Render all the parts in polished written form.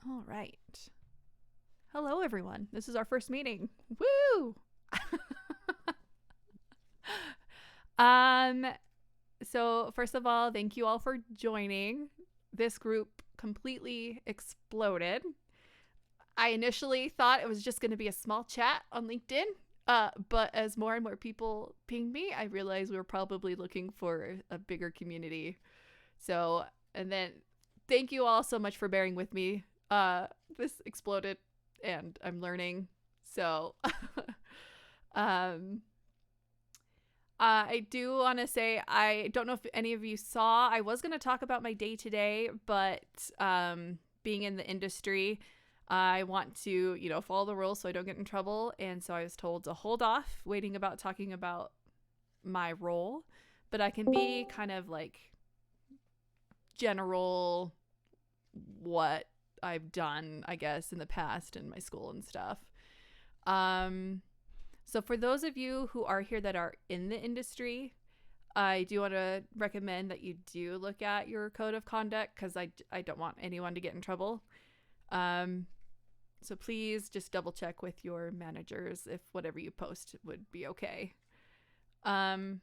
All right. Hello, everyone. This is our first meeting. Woo! um. So first of all, thank you all for joining. This group completely exploded. I initially thought it was just going to be a small chat on LinkedIn, but as more and more people pinged me, I realized we were probably looking for a bigger community. So, and then thank you all so much for bearing with me. This exploded and I'm learning. So, um, I do want to say, I don't know if any of you saw, I was going to talk about my day today, but being in the industry, I want to, follow the rules so I don't get in trouble. And so I was told to hold off waiting about talking about my role, but I can be kind of like general what I've done, I guess, in the past in my school and stuff. So for those of you who are here that are in the industry, I do want to recommend that you do look at your code of conduct because I don't want anyone to get in trouble. So please just double check with your managers if whatever you post would be okay. I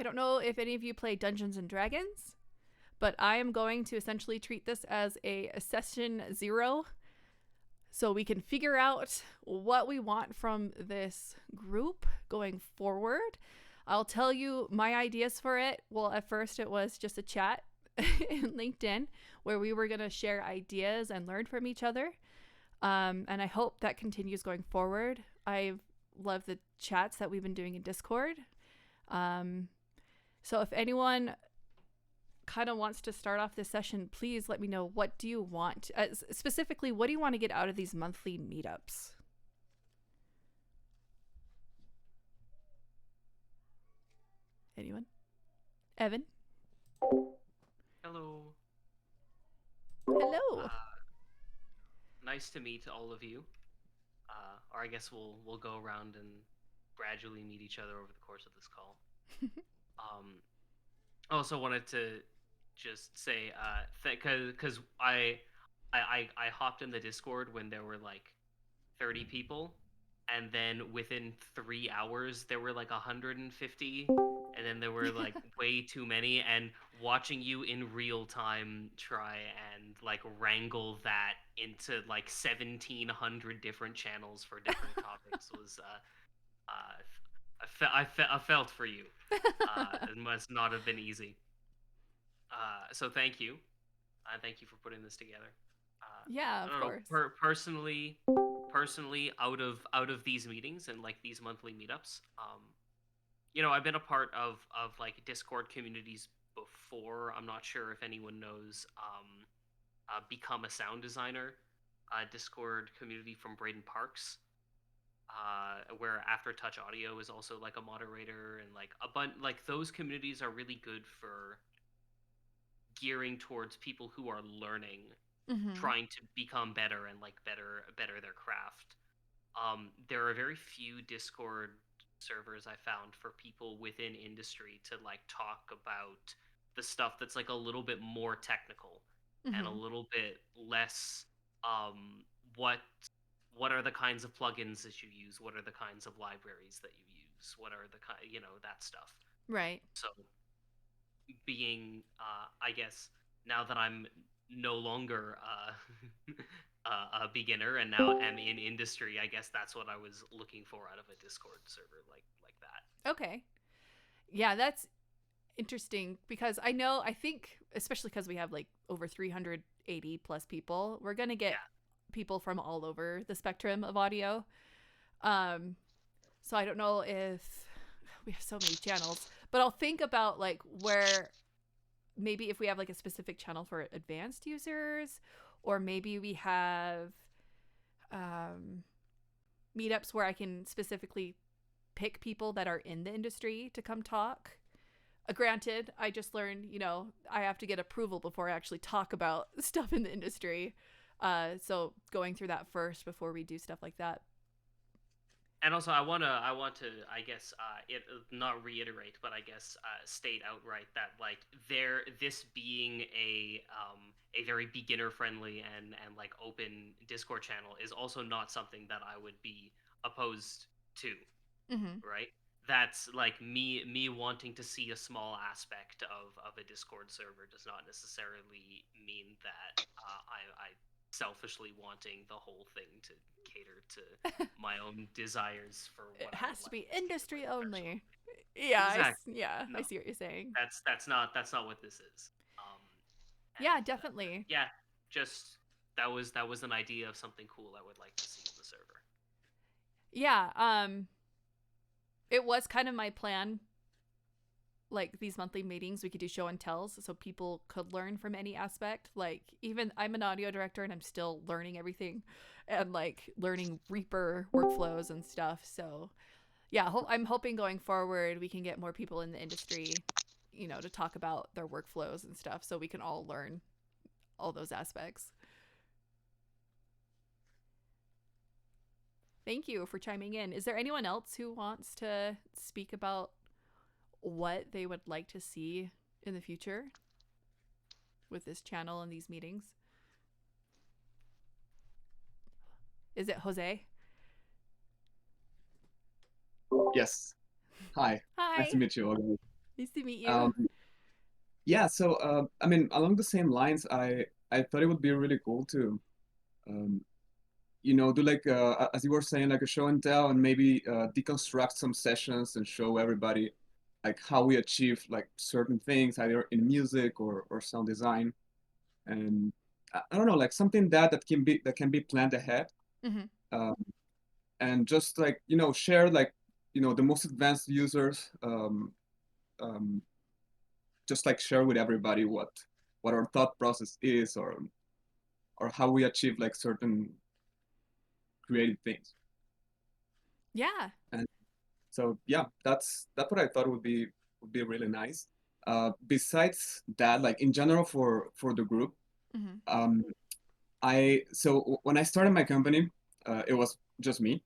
don't know if any of you play Dungeons and Dragons, but I am going to essentially treat this as a session 0 so we can figure out what we want from this group going forward. I'll tell you my ideas for it. Well, at first it was just a chat in LinkedIn where we were going to share ideas and learn from each other. And I hope that continues going forward. I love the chats that we've been doing in Discord. So if anyone kind of wants to start off this session, please let me know, what do you want? Specifically, what do you want to get out of these monthly meetups? Anyone? Evan? Hello. Hello. Nice to meet all of you. Or I guess we'll go around and gradually meet each other over the course of this call. I also wanted to just say, because I hopped in the Discord when there were like 30 people, and then within 3 hours there were like 150, and then there were like way too many, and watching you in real time try and like wrangle that into like 1,700 different channels for different topics was I felt for you. It must not have been easy. So thank you. Thank you for putting this together. Yeah, I of don't know. course. Personally, out of these meetings and like these monthly meetups, I've been a part of like Discord communities before. I'm not sure if anyone knows Become a Sound Designer, Discord community from Braden Parks, where Aftertouch Audio is also like a moderator, and like like those communities are really good for gearing towards people who are learning, Mm-hmm. trying to become better and like better their craft. There are very few Discord servers I found for people within industry to like talk about the stuff that's like a little bit more technical and a Mm-hmm. little bit less um what what are the kinds of plugins that you use, what are the kinds of libraries that you use, what are the kind, that stuff. Right. So being I guess now that I'm no longer a beginner and now am in industry, I guess that's what I was looking for out of a Discord server like that. Okay. Yeah, that's interesting because I think, especially because we have like over 380 plus people, we're going to get Yeah. people from all over the spectrum of audio. Um, so I don't know if we have so many channels, but I'll think about like where maybe if we have like a specific channel for advanced users, or maybe we have um, meetups where I can specifically pick people that are in the industry to come talk. Granted, I just learned, I have to get approval before I actually talk about stuff in the industry. So going through that first before we do stuff like that. and also I want to, I guess, it not reiterate, but I guess state outright that like this being a very beginner friendly and like open Discord channel is also not something that I would be opposed to, Mm-hmm. right? That's like me wanting to see a small aspect of a Discord server does not necessarily mean that I selfishly wanting the whole thing to cater to my own desires for It what I would has to like be to see as like industry a personal only. opinion. Yeah, Exactly. yeah, I No, see what you're saying. that's not what this is. Yeah, And definitely. yeah, just that was an idea of something cool I would like to see in the server. Yeah, it was kind of my plan, like these monthly meetings we could do show and tells so people could learn from any aspect. Like even I'm an audio director and I'm still learning everything and like learning Reaper workflows and stuff. So yeah, I'm hoping going forward we can get more people in the industry, to talk about their workflows and stuff so we can all learn all those aspects. Thank you for chiming in. Is there anyone else who wants to speak about what they would like to see in the future with this channel and these meetings? Is it Jose? Yes. Hi. Nice to Hi. meet you all. Nice to meet you. Um, yeah, so I mean, along the same lines, I thought it would be really cool to um, do like as you were saying, like a show and tell, and maybe deconstruct some sessions and show everybody like how we achieve like certain things, either in music or sound design, and I don't know, like something that can be planned ahead, Mm-hmm. um, and just like share like the most advanced users. Um, just like share with everybody what our thought process is, or how we achieve like certain creative things. Yeah. And so yeah, that's what I thought would be really nice. Besides that, like in general for the group, Mm-hmm. um, when I started my company, it was just me,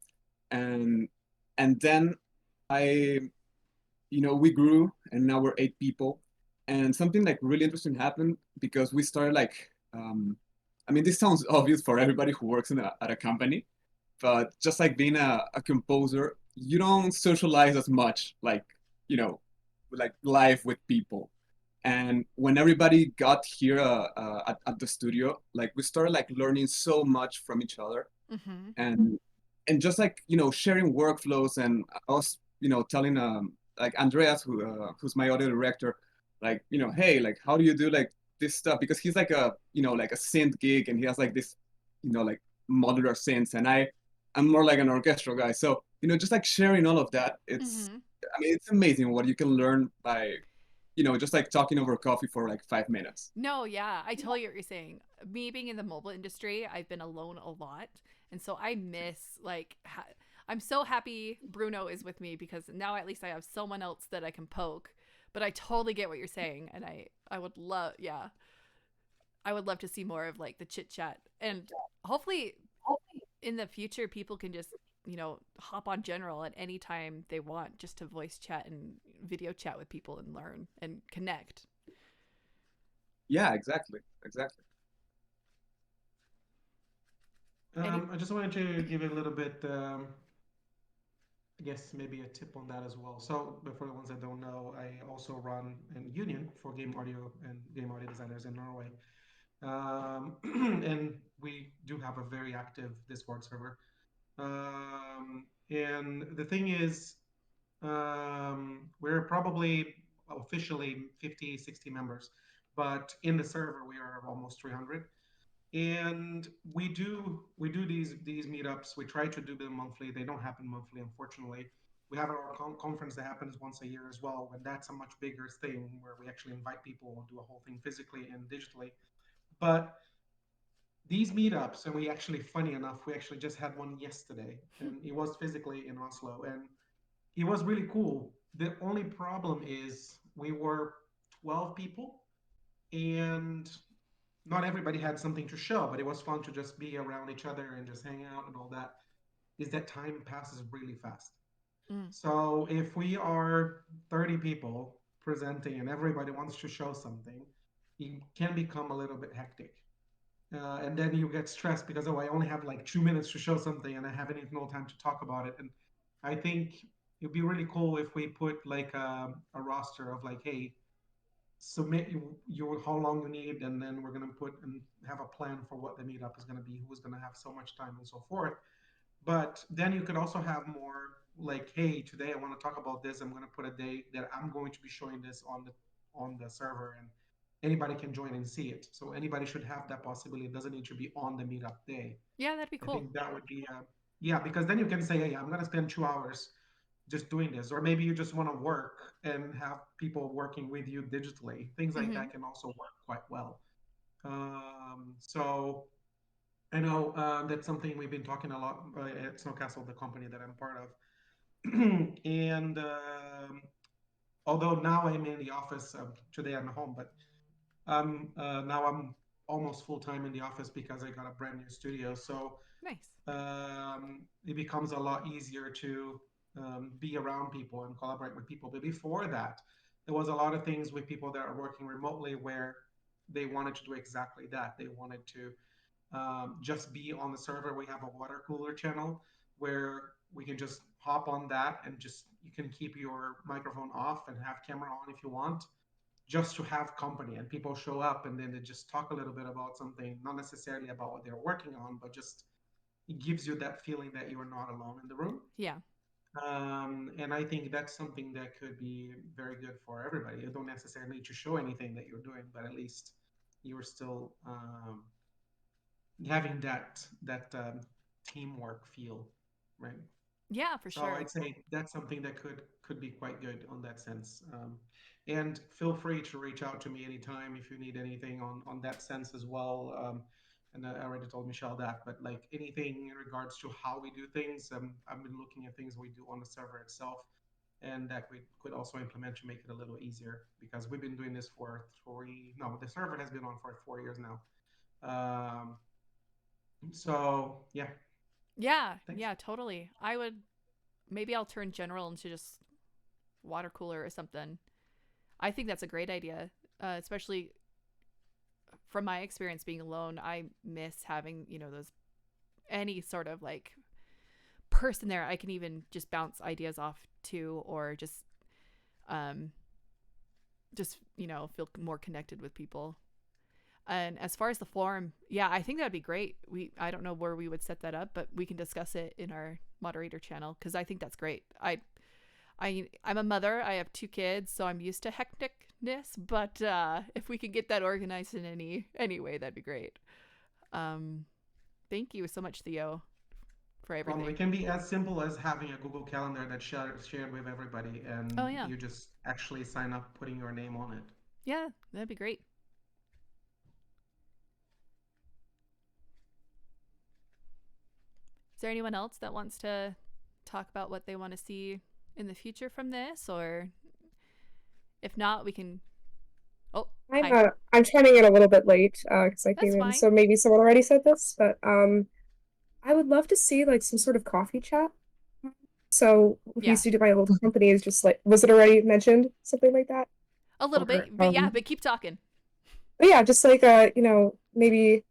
and then I we grew and now we're 8 people. And something like really interesting happened because we started like, I mean, this sounds obvious for everybody who works at a company, but just like being a composer, you don't socialize as much, you know, like live with people. And when everybody got here at the studio, like we started like learning so much from each other, Mm-hmm. and just like sharing workflows. And I was telling like Andreas, who's my audio director, like hey, like how do you do like this stuff, because he's like a like a synth geek, and he has like this like modular synths, and I'm more like an orchestral guy. So just like sharing all of that, Mm-hmm. I mean, it's amazing what you can learn by just like talking over coffee for like 5 minutes. No, yeah, I totally get what you're saying. Me being in the mobile industry, I've been alone a lot, and so I miss I'm so happy Bruno is with me because now at least I have someone else that I can poke. But I totally get what you're saying, and I would love, yeah, I would love to see more of like the chit chat, and hopefully in the future people can just hop on general at any time they want just to voice chat and video chat with people and learn and connect. Yeah, exactly, exactly. Any I just wanted to give a little bit, I guess maybe a tip on that as well. So, but for the ones that don't know, I also run a union for game audio and game audio designers in Norway. And we do have a very active Discord server. And the thing is, we're probably officially 50, 60 members, but in the server we are almost 300. And we do these meetups. We try to do them monthly. They don't happen monthly, unfortunately. We have our conference that happens once a year as well, and that's a much bigger thing where we actually invite people and do a whole thing physically and digitally. But these meetups, and we actually, funny enough, we actually just had one yesterday, and it was physically in Oslo, and it was really cool. The only problem is we were 12 people, and not everybody had something to show, but it was fun to just be around each other and just hang out and all that. is that time passes really fast. Mm. So if we are 30 people presenting and everybody wants to show something, it can become a little bit hectic. And then you get stressed because, oh, I only have like 2 minutes to show something and I haven't even no time to talk about it. And I think it'd be really cool if we put like a roster of like, hey, submit you how long you need, and then we're gonna put and have a plan for what the meetup is gonna be, who's gonna have so much time and so forth. But then you could also have more like, hey, today I want to talk about this. I'm going to put a day that I'm going to be showing this on the server, and anybody can join and see it. So anybody should have that possibility. It doesn't need to be on the meetup day. Yeah, that'd be I cool. think that would be yeah, because then you can say, hey, I'm going to spend 2 hours just doing this, or maybe you just want to work and have people working with you digitally. Things like Mm-hmm. that can also work quite well. So I know that's something we've been talking a lot at Snowcastle, the company that I'm part of. And although now I'm in the office, today I'm home, but now I'm almost full time in the office because I got a brand new studio. So Nice. it becomes a lot easier to be around people and collaborate with people. But before that, there was a lot of things with people that are working remotely where they wanted to do exactly that. They wanted to just be on the server. We have a water cooler channel where we can just hop on that and just you can keep your microphone off and have camera on if you want, just to have company. And people show up and then they just talk a little bit about something, not necessarily about what they're working on, but just it gives you that feeling that you are not alone in the room. Yeah. And I think that's something that could be very good for everybody. You don't necessarily need to show anything that you're doing, but at least you're still having that teamwork feel, right? Yeah, for So sure. I'd say that's something that could be quite good on that sense. And feel free to reach out to me anytime if you need anything on that sense as well. And I already told Michelle that, but like anything in regards to how we do things, I've been looking at things we do on the server itself, and that we could also implement to make it a little easier because we've been doing this for no, the server has been on for 4 years now. So yeah, Yeah, thanks. yeah, totally. I would maybe I'll turn general into just water cooler or something. I think that's a great idea, especially from my experience being alone. I miss having those any sort of like person there I can even just bounce ideas off to, or um just feel more connected with people. And as far as the forum, yeah, I think that'd be great. I don't know where we would set that up, but we can discuss it in our moderator channel because I think that's great. I'm a mother. I have 2 kids, so I'm used to hecticness. But if we can get that organized in any way, that'd be great. Um, Thank you so much, Theo, for Problem. It everything. can be as simple as having a Google Calendar that's shared with everybody, Oh and yeah, you just actually sign up putting your name on it. yeah, that'd be great. Is there anyone else that wants to talk about what they want to see in the future from this, or if not, we can. Oh, I'm hi. I'm chiming in a little bit late because I That's came in, fine. so maybe someone already said this, but I would love to see like some sort of coffee chat. So what we Yeah, used to do my old company is just like, was it already mentioned something like that? a little Or bit, but yeah, but keep talking. but yeah, just like maybe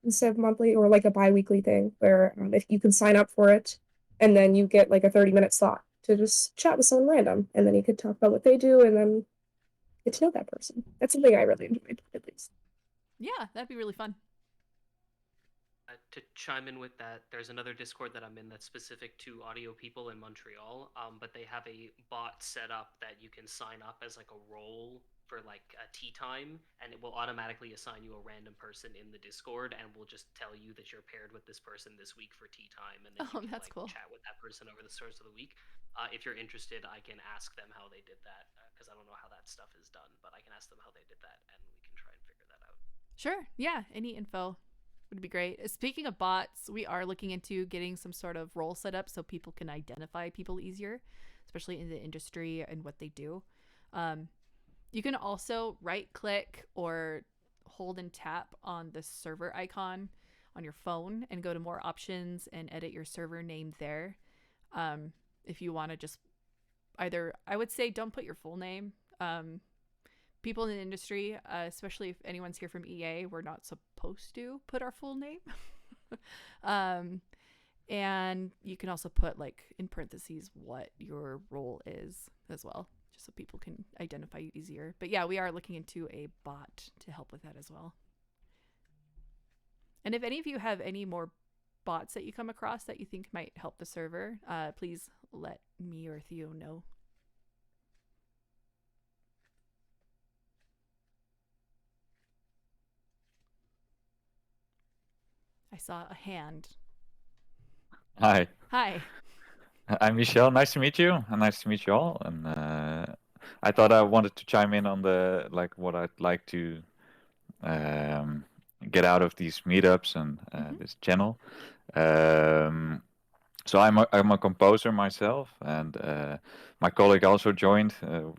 instead of monthly or like a bi-weekly thing where if you can sign up for it and then you get like a 30-minute slot to just chat with someone random and then you could talk about what they do and then get to know that person. That's something I really enjoyed, at least. Yeah, that'd be really fun. To chime in with that, there's another Discord that I'm in that's specific to audio people in Montreal, but they have a bot set up that you can sign up as like a role for like a tea time, and it will automatically assign you a random person in the Discord, and will just tell you that you're paired with this person this week for tea time, and then you Oh, can that's like cool. chat with that person over the course of the week. If you're interested, I can ask them how they did that because I don't know how that stuff is done, but I can ask them how they did that, and we can try and figure that out. Sure. Yeah, any info would be great. Speaking of bots, we are looking into getting some sort of role set up so people can identify people easier, especially in the industry and what they do. Um, you can also right click or hold and tap on the server icon on your phone and go to more options and edit your server name there. If you want to just either, I would say don't put your full name. People in the industry, especially if anyone's here from EA, we're not supposed to put our full name. And you can also put like in parentheses what your role is as well, just so people can identify you easier. But yeah, we are looking into a bot to help with that as well. And if any of you have any more bots that you come across that you think might help the server, please let me or Theo know. I saw a hand. Hi. Hi. I'm Michelle. Nice to meet you, and nice to meet you all. And I thought I wanted to chime in on the what I'd like to get out of these meetups and this channel. So I'm a composer myself, and my colleague also joined.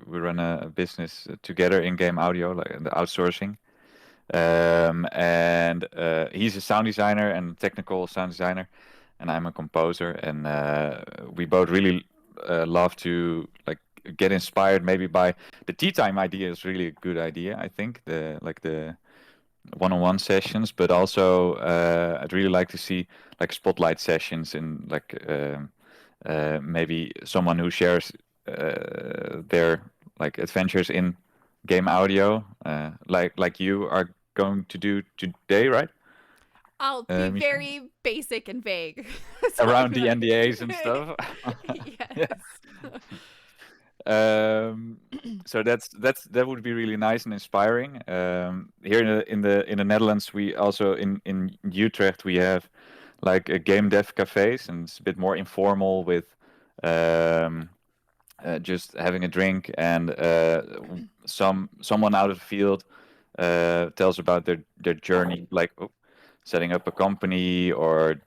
We run a business together in game audio, like the outsourcing. And he's a sound designer and technical sound designer, and I'm a composer, and we both really love to like get inspired maybe by the tea time idea is really a good idea. I think the one-on-one sessions, but also I'd really like to see like spotlight sessions in like maybe someone who shares their like adventures in game audio, like you are going to do today, right? I'll be very basic and vague. Around the NDAs and stuff. Yes. So that would be really nice and inspiring. Here in the Netherlands, we also in Utrecht we have like a game dev cafes, and it's a bit more informal with just having a drink, and someone out of the field tells about their journey, like setting up a company, or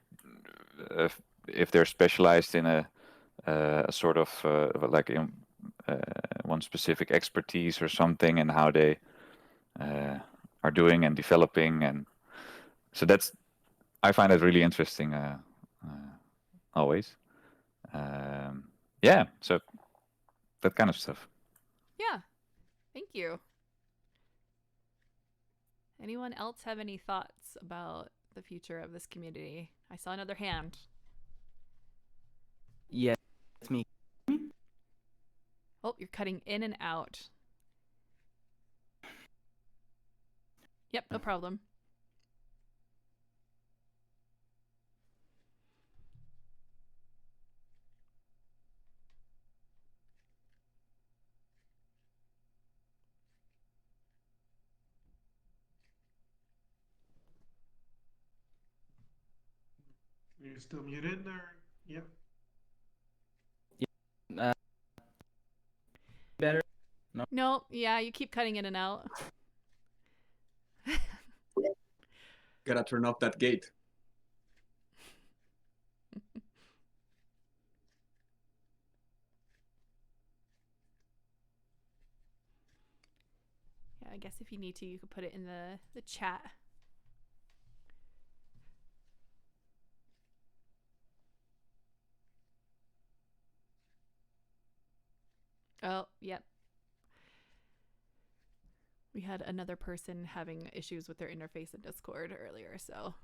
if they're specialized in a sort of like in one specific expertise or something, and how they are doing and developing, and so I find it really interesting always. Yeah, so that kind of stuff. Yeah, thank you. Anyone else have any thoughts about the future of this community? I saw another hand. Yeah, it's me. Oh, you're cutting in and out. Yep, no problem. Are you still muted or? Yep. Better? No, yeah, you keep cutting in and out. Gotta turn off that gate. Yeah, I guess if you need to, you could put it in the chat. Oh, yep. We had another person having issues with their interface in Discord earlier, so.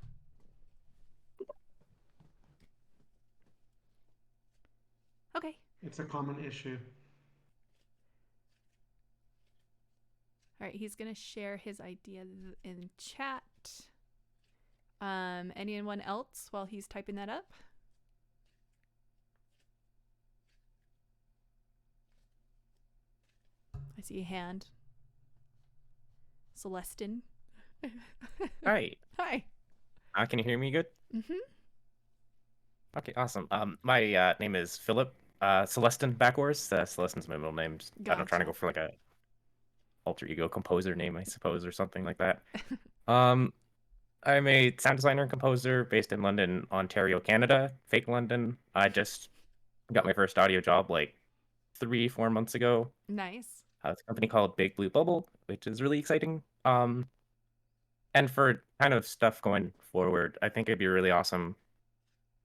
Okay. It's a common issue. All right, he's going to share his idea in chat. Anyone else while he's typing that up? I see a hand. Celestin. Hi. Hi. Can you hear me good? Mm-hmm. Okay, awesome. My name is Philip. Celestin backwards. Celestin's my middle name. I'm trying to go for like a alter ego composer name, I suppose, or something like that. I'm a sound designer and composer based in London, Ontario, Canada. Fake London. I just got my first audio job like 3-4 months ago. Nice. It's a company called Big Blue Bubble, which is really exciting. And And for kind of stuff going forward, I think it'd be really awesome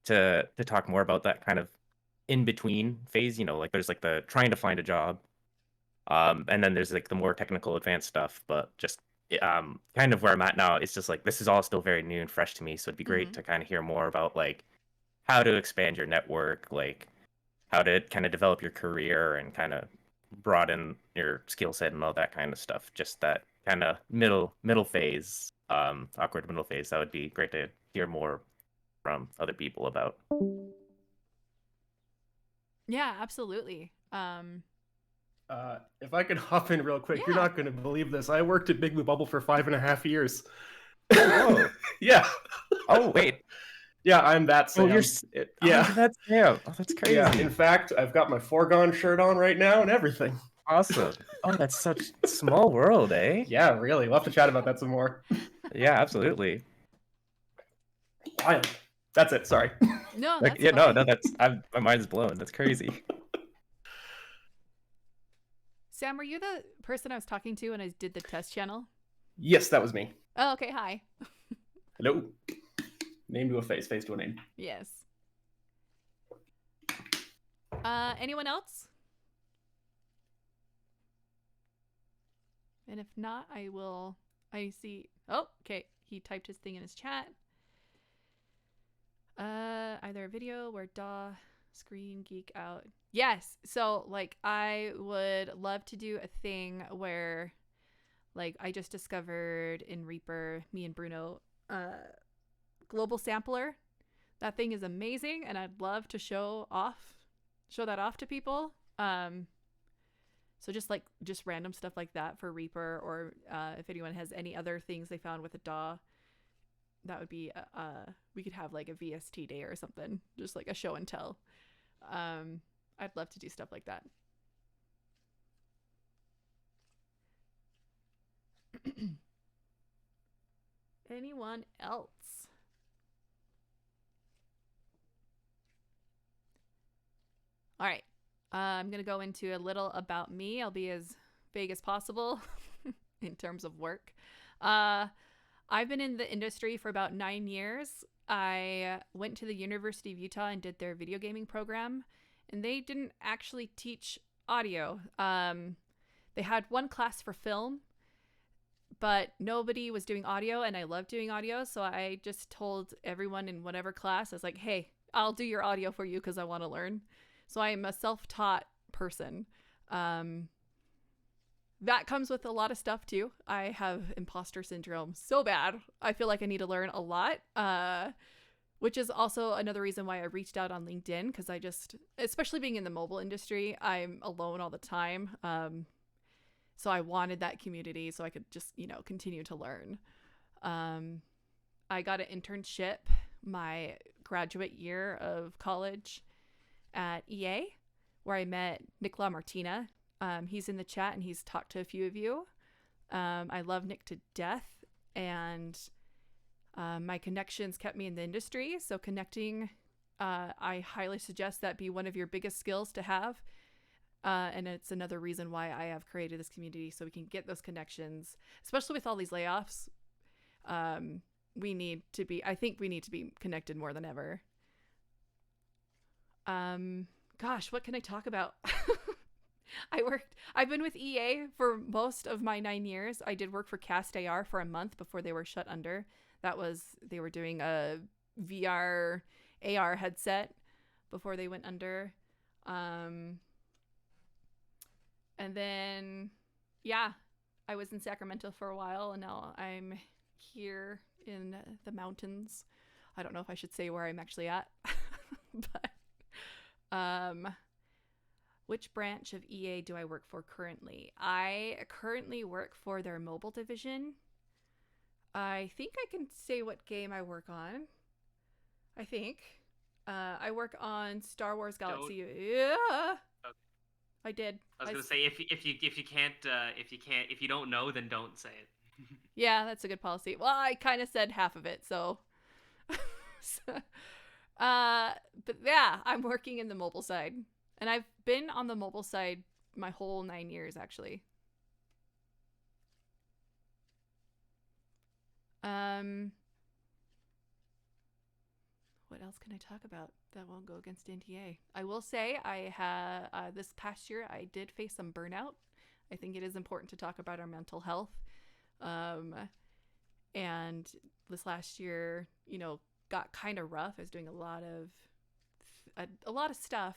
to talk more about that kind of in between phase. You know, like there's like the trying to find a job, and then there's like the more technical advanced stuff. But just kind of where I'm at now, it's just like this is all still very new and fresh to me. So it'd be great to kind of hear more about like how to expand your network, like how to kind of develop your career and kind of broaden your skill set and all that kind of stuff. Just that kind of middle phase, awkward middle phase. That would be great to hear more from other people about. Yeah, absolutely. If I could hop in real quick, you're Yeah. not going to believe this. I worked at Big Blue Bubble for 5.5 years. Oh, Yeah. oh wait. Yeah, I'm that Sam. Oh, you're yeah. Oh, that's Sam. Oh, that's crazy. Yeah. In fact, I've got my foregone shirt on right now and everything. Awesome. Oh, that's such a small world, eh? Yeah, really. We'll have to chat about that some more. Yeah, absolutely. Wild. That's it. Sorry. No, Like, that's yeah, no, fine. that's my mind's blown. That's crazy. Sam, were you the person I was talking to when I did the test channel? Yes, that was me. Oh, okay. Hi. Hello. Name to a face, face to a name. Yes. Anyone else? And if not, I see. Oh, okay. He typed his thing in his chat. Either a video where DAW screen geek out. Yes. So like I would love to do a thing where like I just discovered in Reaper, me and Bruno, global sampler. That thing is amazing and I'd love to show that off to people. So just random stuff like that for Reaper, or if anyone has any other things they found with a DAW, that would be we could have like a VST day or something, just like a show and tell. I'd love to do stuff like that. Anyone else? All right. I'm going to go into a little about me. I'll be as vague as possible in terms of work. I've been in the industry for about 9 years. I went to the University of Utah and did their video gaming program, and they didn't actually teach audio. They had one class for film, but nobody was doing audio, and I love doing audio, so I just told everyone in whatever class, I was like, hey, I'll do your audio for you because I want to learn. So I am a self-taught person. That comes with a lot of stuff too. I have imposter syndrome so bad. I feel like I need to learn a lot, which is also another reason why I reached out on LinkedIn, because I just, especially being in the mobile industry, I'm alone all the time. So I wanted that community so I could just, continue to learn. I got an internship my graduate year of college at EA, where I met Nick LaMartina. He's in the chat and he's talked to a few of you. I love Nick to death, and my connections kept me in the industry. So connecting, I highly suggest that be one of your biggest skills to have. And it's another reason why I have created this community, so we can get those connections, especially with all these layoffs. I think we need to be connected more than ever. Gosh, what can I talk about? I've been with EA for most of my 9 years. I did work for Cast AR for a month before they were shut under. They were doing a VR AR headset before they went under. And then, yeah, I was in Sacramento for a while, and now I'm here in the mountains. I don't know if I should say where I'm actually at, but which branch of EA do I work for currently? I currently work for their mobile division. I think I can say what game I work on. I think I work on Star Wars Galaxy. Yeah, Okay. I did. I was gonna say if you don't know, then don't say it. Yeah, that's a good policy. Well, I kind of said half of it, so. But yeah, I'm working in the mobile side, and I've been on the mobile side my whole 9 years, actually. What else can I talk about that won't go against NDA? I will say I had this past year I did face some burnout. I think it is important to talk about our mental health. And this last year, got kind of rough. I was doing a lot of stuff.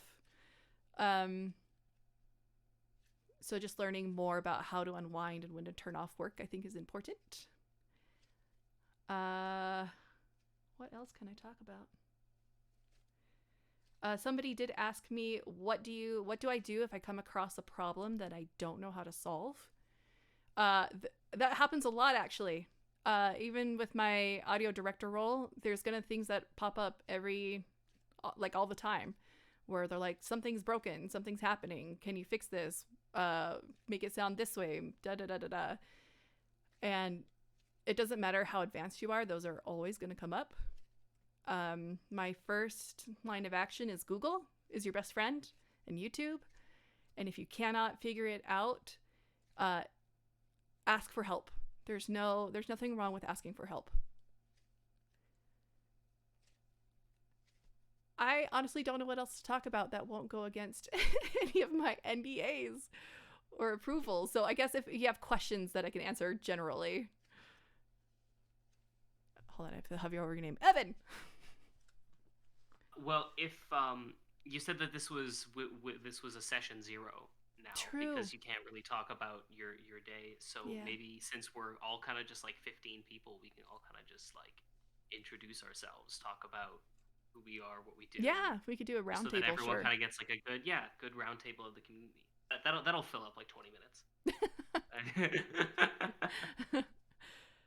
So just learning more about how to unwind and when to turn off work, I think, is important. What else can I talk about? Somebody did ask me, what do I do if I come across a problem that I don't know how to solve? That happens a lot, actually. Even with my audio director role, there's gonna things that pop up all the time, where they're like, something's broken, something's happening. Can you fix this? Make it sound this way. Da da da da da. And it doesn't matter how advanced you are; those are always gonna come up. My first line of action is Google is your best friend, and YouTube. And if you cannot figure it out, ask for help. There's nothing wrong with asking for help. I honestly don't know what else to talk about that won't go against any of my NDAs or approvals. So I guess if you have questions that I can answer generally. Hold on, I have to have your name. Evan! Well, if you said that this was a session 0 now, True. because you can't really talk about your day. So Yeah. maybe since we're all kind of just like 15 people, we can all kind of just like introduce ourselves, talk about who we are, what we do. Yeah, we could do a round so table. that everyone sure. kind of gets like a good round table of the community. That'll fill up like 20 minutes.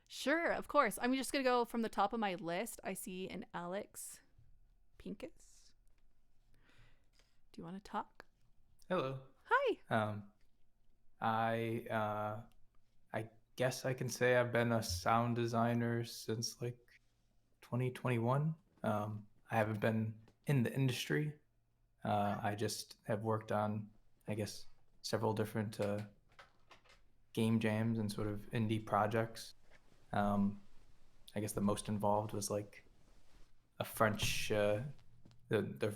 Sure, of course. I'm just gonna go from the top of my list. I see an Alex Pincus. Do you want to talk? Hello. Hi. I guess I can say I've been a sound designer since like 2021. I haven't been in the industry. I just have worked on, I guess, several different game jams and sort of indie projects. I guess the most involved was like a French, the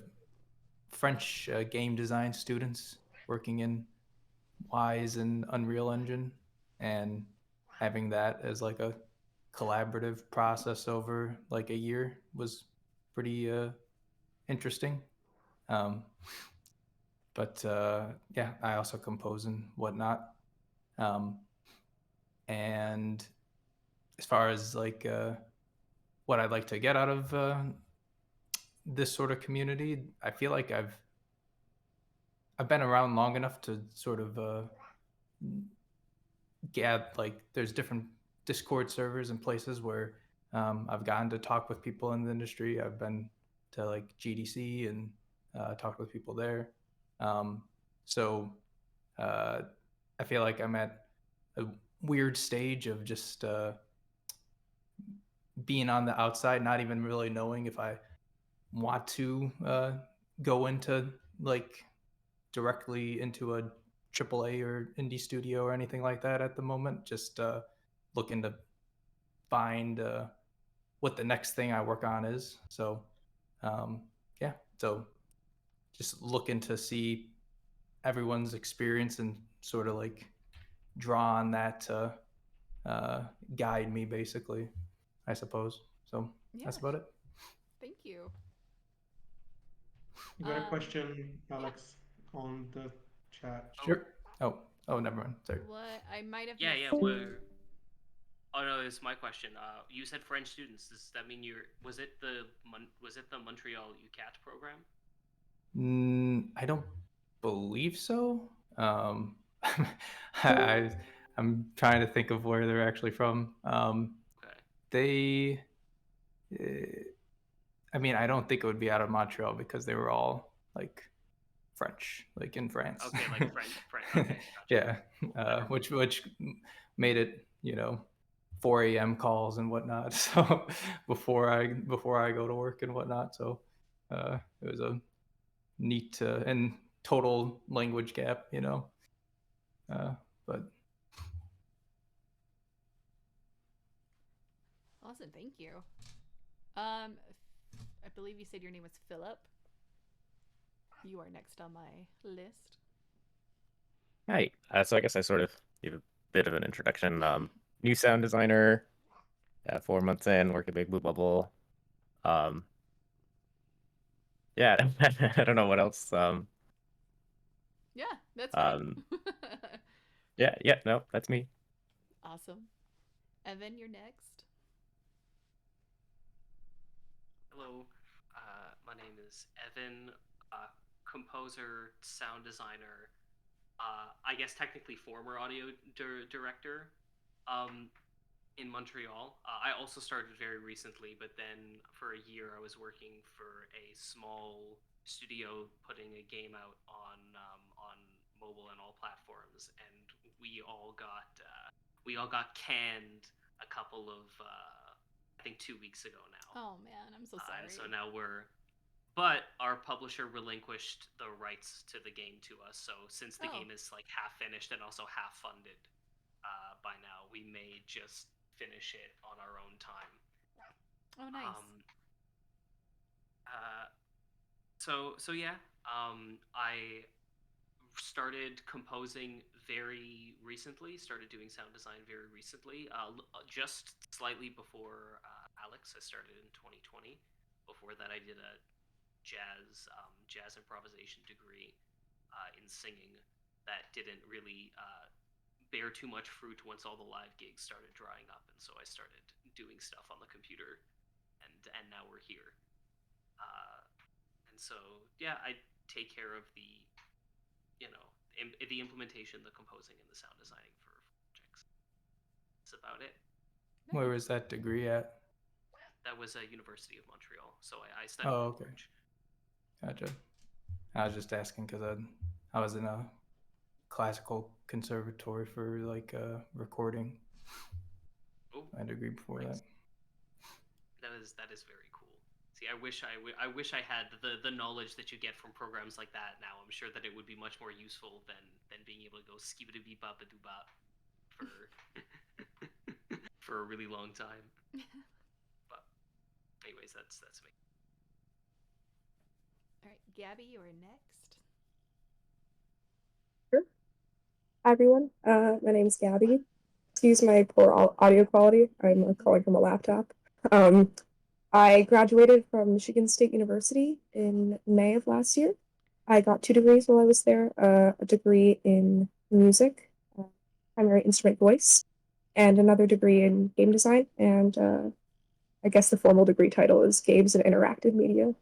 French game design students working in Wise and Unreal Engine, and having that as like a collaborative process over like a year was pretty interesting. But yeah, I also compose and whatnot. And as far as like what I'd like to get out of this sort of community, I feel like I've been around long enough to sort of get like there's different Discord servers and places where I've gotten to talk with people in the industry. I've been to like GDC and talked with people there. So I feel like I'm at a weird stage of just being on the outside, not even really knowing if I want to go into like directly into a AAA or indie studio or anything like that at the moment. Just looking to find what the next thing I work on is. So yeah, so just looking to see everyone's experience and sort of like draw on that to guide me, basically, I suppose. So Yeah. that's about it. Thank you. You got a question, Alex, on the chat. Sure. Oh, never mind. Sorry. What I might have. Yeah, missed. Oh no, it's my question. You said French students. Does that mean was it the Montreal UCAT program? I don't believe so. I'm trying to think of where they're actually from. Okay. I mean, I don't think it would be out of Montreal because they were all like French, like in France. Okay, like French. Okay, yeah, which made it 4 a.m. calls and whatnot. So before I go to work and whatnot. So it was a neat and total language gap, but Well, Awesome, thank you. I believe you said your name was Philip. You are next on my list. Hi. So I guess I sort of give a bit of an introduction. New sound designer. 4 months in, worked at Big Blue Bubble. Yeah, I don't know what else. Yeah, that's fine. Yeah, no, that's me. Awesome. Evan, you're next. Hello, my name is Evan, composer, sound designer. I guess technically former audio director. In Montreal. I also started very recently, but then for a year I was working for a small studio putting a game out on mobile and all platforms, and we all got canned a couple of I think 2 weeks ago now. Oh man, I'm so sorry. And so now but our publisher relinquished the rights to the game to us. So since the game is like half finished and also half funded, by now we may just finish it on our own time. Oh, nice. So yeah, I started composing very recently. Started doing sound design very recently. Just slightly before Alex. I started in 2020. Before that, I did a jazz improvisation degree in singing that didn't really bear too much fruit once all the live gigs started drying up, and so I started doing stuff on the computer, and now we're here. And so yeah, I take care of the implementation, the composing, and the sound designing for projects. That's about it. Where was that degree at? That was at University of Montreal. So I studied language. Gotcha. I was just asking because I was in a classical conservatory for like recording. My degree before nice. that. That is very cool. See, I wish I had the knowledge that you get from programs like that now. I'm sure that it would be much more useful than being able to go skibidi beep bop doo bop for for a really long time. But anyways, that's me. All right, Gabby, you are next. Sure. Hi everyone. My name is Gabby. Excuse my poor audio quality. I'm calling from a laptop. I graduated from Michigan State University in May of last year. I got 2 degrees while I was there, a degree in music, primary instrument voice, and another degree in game design. And I guess the formal degree title is Games and Interactive Media.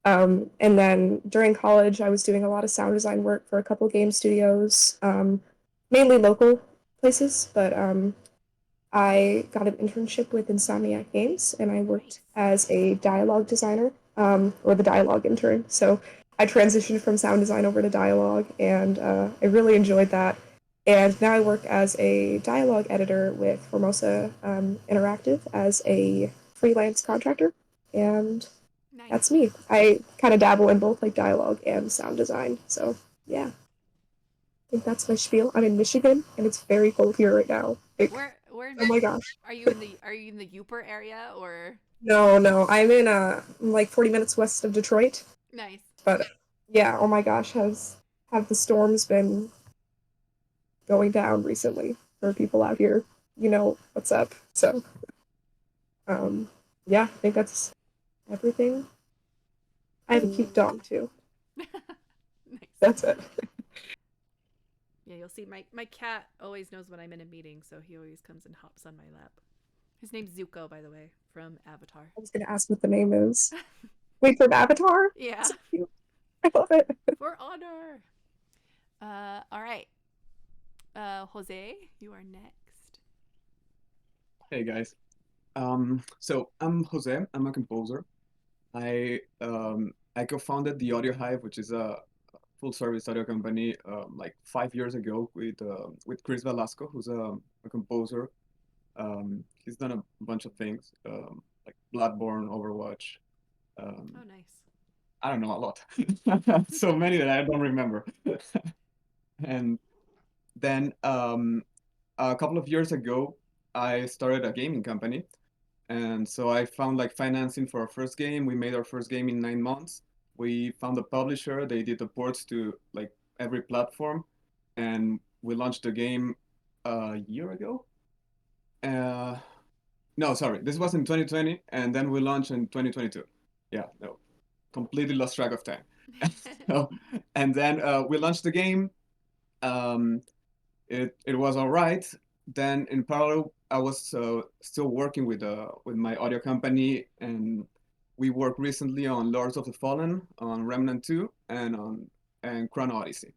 And then during college, I was doing a lot of sound design work for a couple game studios, mainly local places, but I got an internship with Insomniac Games, and I worked as a dialogue designer, or the dialogue intern. So I transitioned from sound design over to dialogue, and I really enjoyed that. And now I work as a dialogue editor with Formosa Interactive as a freelance contractor, and that's me. I kind of dabble in both like dialogue and sound design. So yeah, I think that's my spiel. I'm in Michigan, and it's very cold here right now. Where oh my gosh. Are you in the Uper area or? No. I'm in like 40 minutes west of Detroit. Nice. But yeah, oh my gosh, have the storms been going down recently for people out here? You know what's up. So yeah, I think that's everything. I have a cute dog too. Nice. That's it. Yeah, you'll see my cat always knows when I'm in a meeting, so he always comes and hops on my lap. His name's Zuko, by the way, from Avatar. I was gonna ask what the name is. Wait, from Avatar? Yeah. So cute. I love it. For honor. All right. Jose, you are next. Hey guys. So I'm Jose. I'm a composer. I co-founded the Audio Hive, which is a full service audio company, like 5 years ago with Chris Velasco, who's a composer. He's done a bunch of things, like Bloodborne, Overwatch. Oh, nice. I don't know, a lot. So many that I don't remember. And then a couple of years ago, I started a gaming company, And so I found like financing for our first game. We made our first game in 9 months. We found a publisher. They did the ports to like every platform, and we launched the game a year ago. No, sorry, this was in 2020, and then we launched in 2022. Yeah, no, completely lost track of time. So, and then we launched the game. Um, it was all right. Then in parallel, I was still working with my audio company, and we worked recently on Lords of the Fallen, on Remnant 2, and Chrono Odyssey.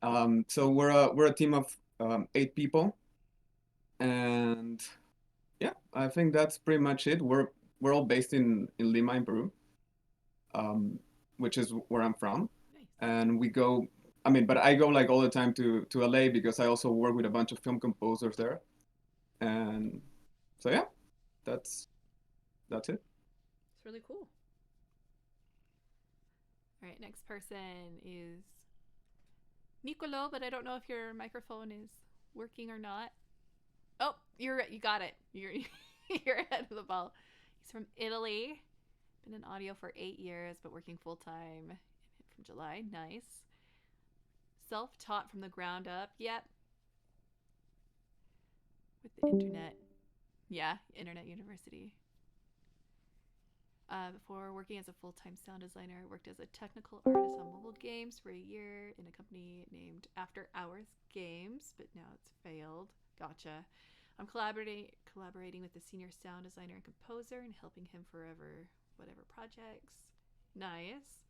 So we're a team of 8 people, and yeah, I think that's pretty much it. We're all based in Lima, in Peru, which is where I'm from, Nice. and we go. I mean, but I go like all the time to LA because I also work with a bunch of film composers there, and so yeah, that's it. It's really cool. All right, next person is Nicolo, but I don't know if your microphone is working or not. Oh, you got it. You're ahead of the ball. He's from Italy. Been in audio for 8 years, but working full time from July. Nice. Self-taught from the ground up. Yep. With the internet. Yeah, Internet University. Before working as a full-time sound designer, I worked as a technical artist on mobile games for a year in a company named After Hours Games, but now it's failed. Gotcha. I'm collaborating with the senior sound designer and composer and helping him forever whatever projects. Nice.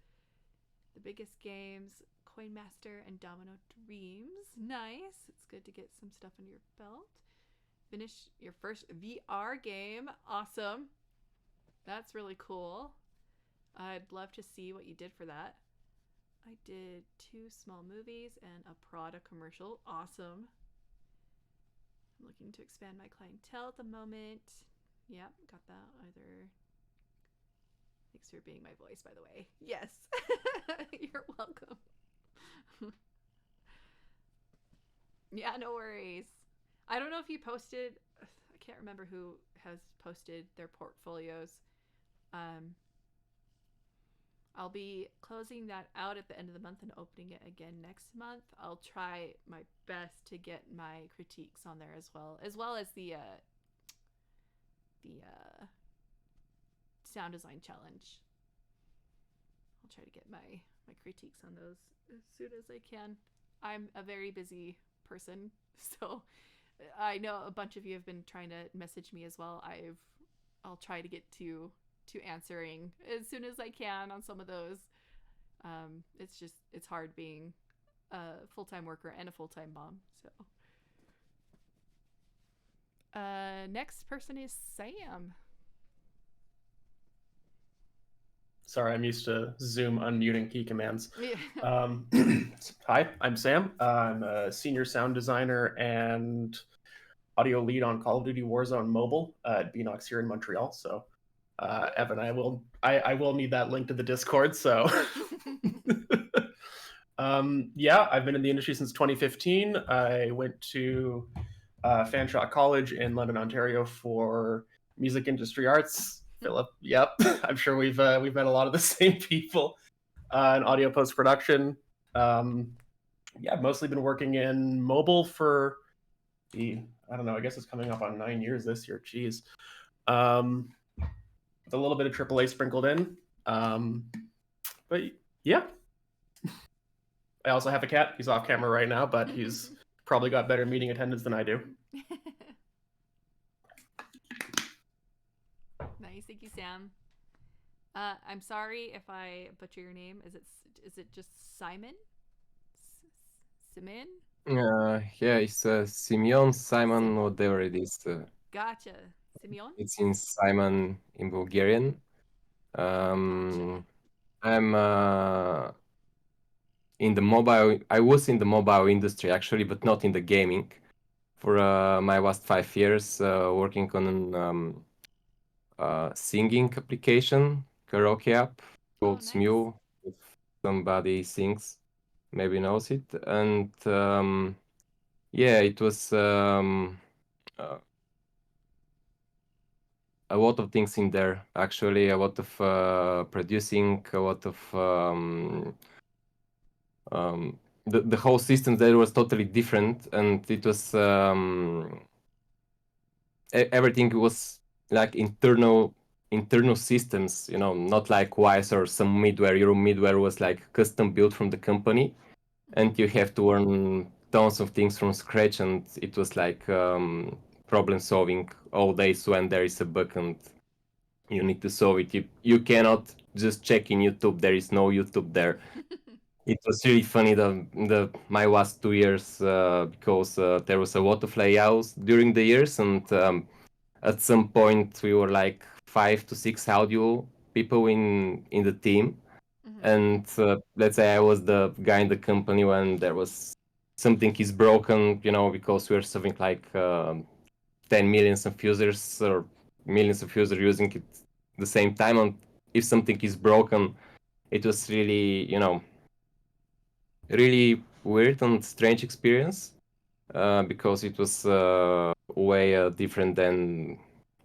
The biggest games, Coin Master and Domino Dreams. Nice. It's good to get some stuff under your belt. Finish your first VR game. Awesome. That's really cool. I'd love to see what you did for that. I did 2 small movies and a Prada commercial. Awesome. I'm looking to expand my clientele at the moment. Yep, got that either. Thanks for being my voice, by the way. Yes. You're welcome. Yeah, no worries. I don't know if you posted, I can't remember who has posted their portfolios. I'll be closing that out at the end of the month and opening it again next month. I'll try my best to get my critiques on there as well as the sound design challenge. I'll try to get my critiques on those as soon as I can. I'm a very busy person, so I know a bunch of you have been trying to message me as well. I'll try to get to answering as soon as I can on some of those. It's hard being a full-time worker and a full-time mom. So next person is Sam. Sorry, I'm used to Zoom unmuting key commands. Yeah. Hi, I'm Sam. I'm a senior sound designer and audio lead on Call of Duty Warzone Mobile at Beanox here in Montreal. So, Evan, I will need that link to the Discord. So, yeah, I've been in the industry since 2015. I went to Fanshawe College in London, Ontario for music industry arts. Philip, yep, I'm sure we've met a lot of the same people in audio post production. Yeah, I've mostly been working in mobile for I don't know, I guess it's coming up on 9 years this year. Jeez, with a little bit of AAA sprinkled in. But yeah, I also have a cat. He's off camera right now, but he's probably got better meeting attendance than I do. Nice, thank you, Sam. I'm sorry if I butcher your name. Is it just Simon? Simon? Yeah, it's Simeon, Simon, Simeon. whatever it is. Gotcha. Simeon? It's in Simon in Bulgarian. Gotcha. I'm in the mobile. I was in the mobile industry actually, but not in the gaming. For my last 5 years, working on an singing application, karaoke app called nice. Smule. If somebody sings, maybe knows it. And yeah, it was a lot of things in there. Actually, a lot of producing, a lot of the whole system there was totally different, and it was everything was like internal systems, not like Wise or some midware. Your midware was like custom built from the company, and you have to learn tons of things from scratch, and it was like problem solving all days when there is a bug and you need to solve it. You cannot just check in YouTube. There is no YouTube there. It was really funny the my last 2 years because there was a lot of layouts during the years, and at some point we were like 5 to 6 audio people in the team, and let's say I was the guy in the company when there was something is broken, because we're serving like 10 millions of users or millions of users using it the same time, and if something is broken, it was really really weird and strange experience, because it was way different than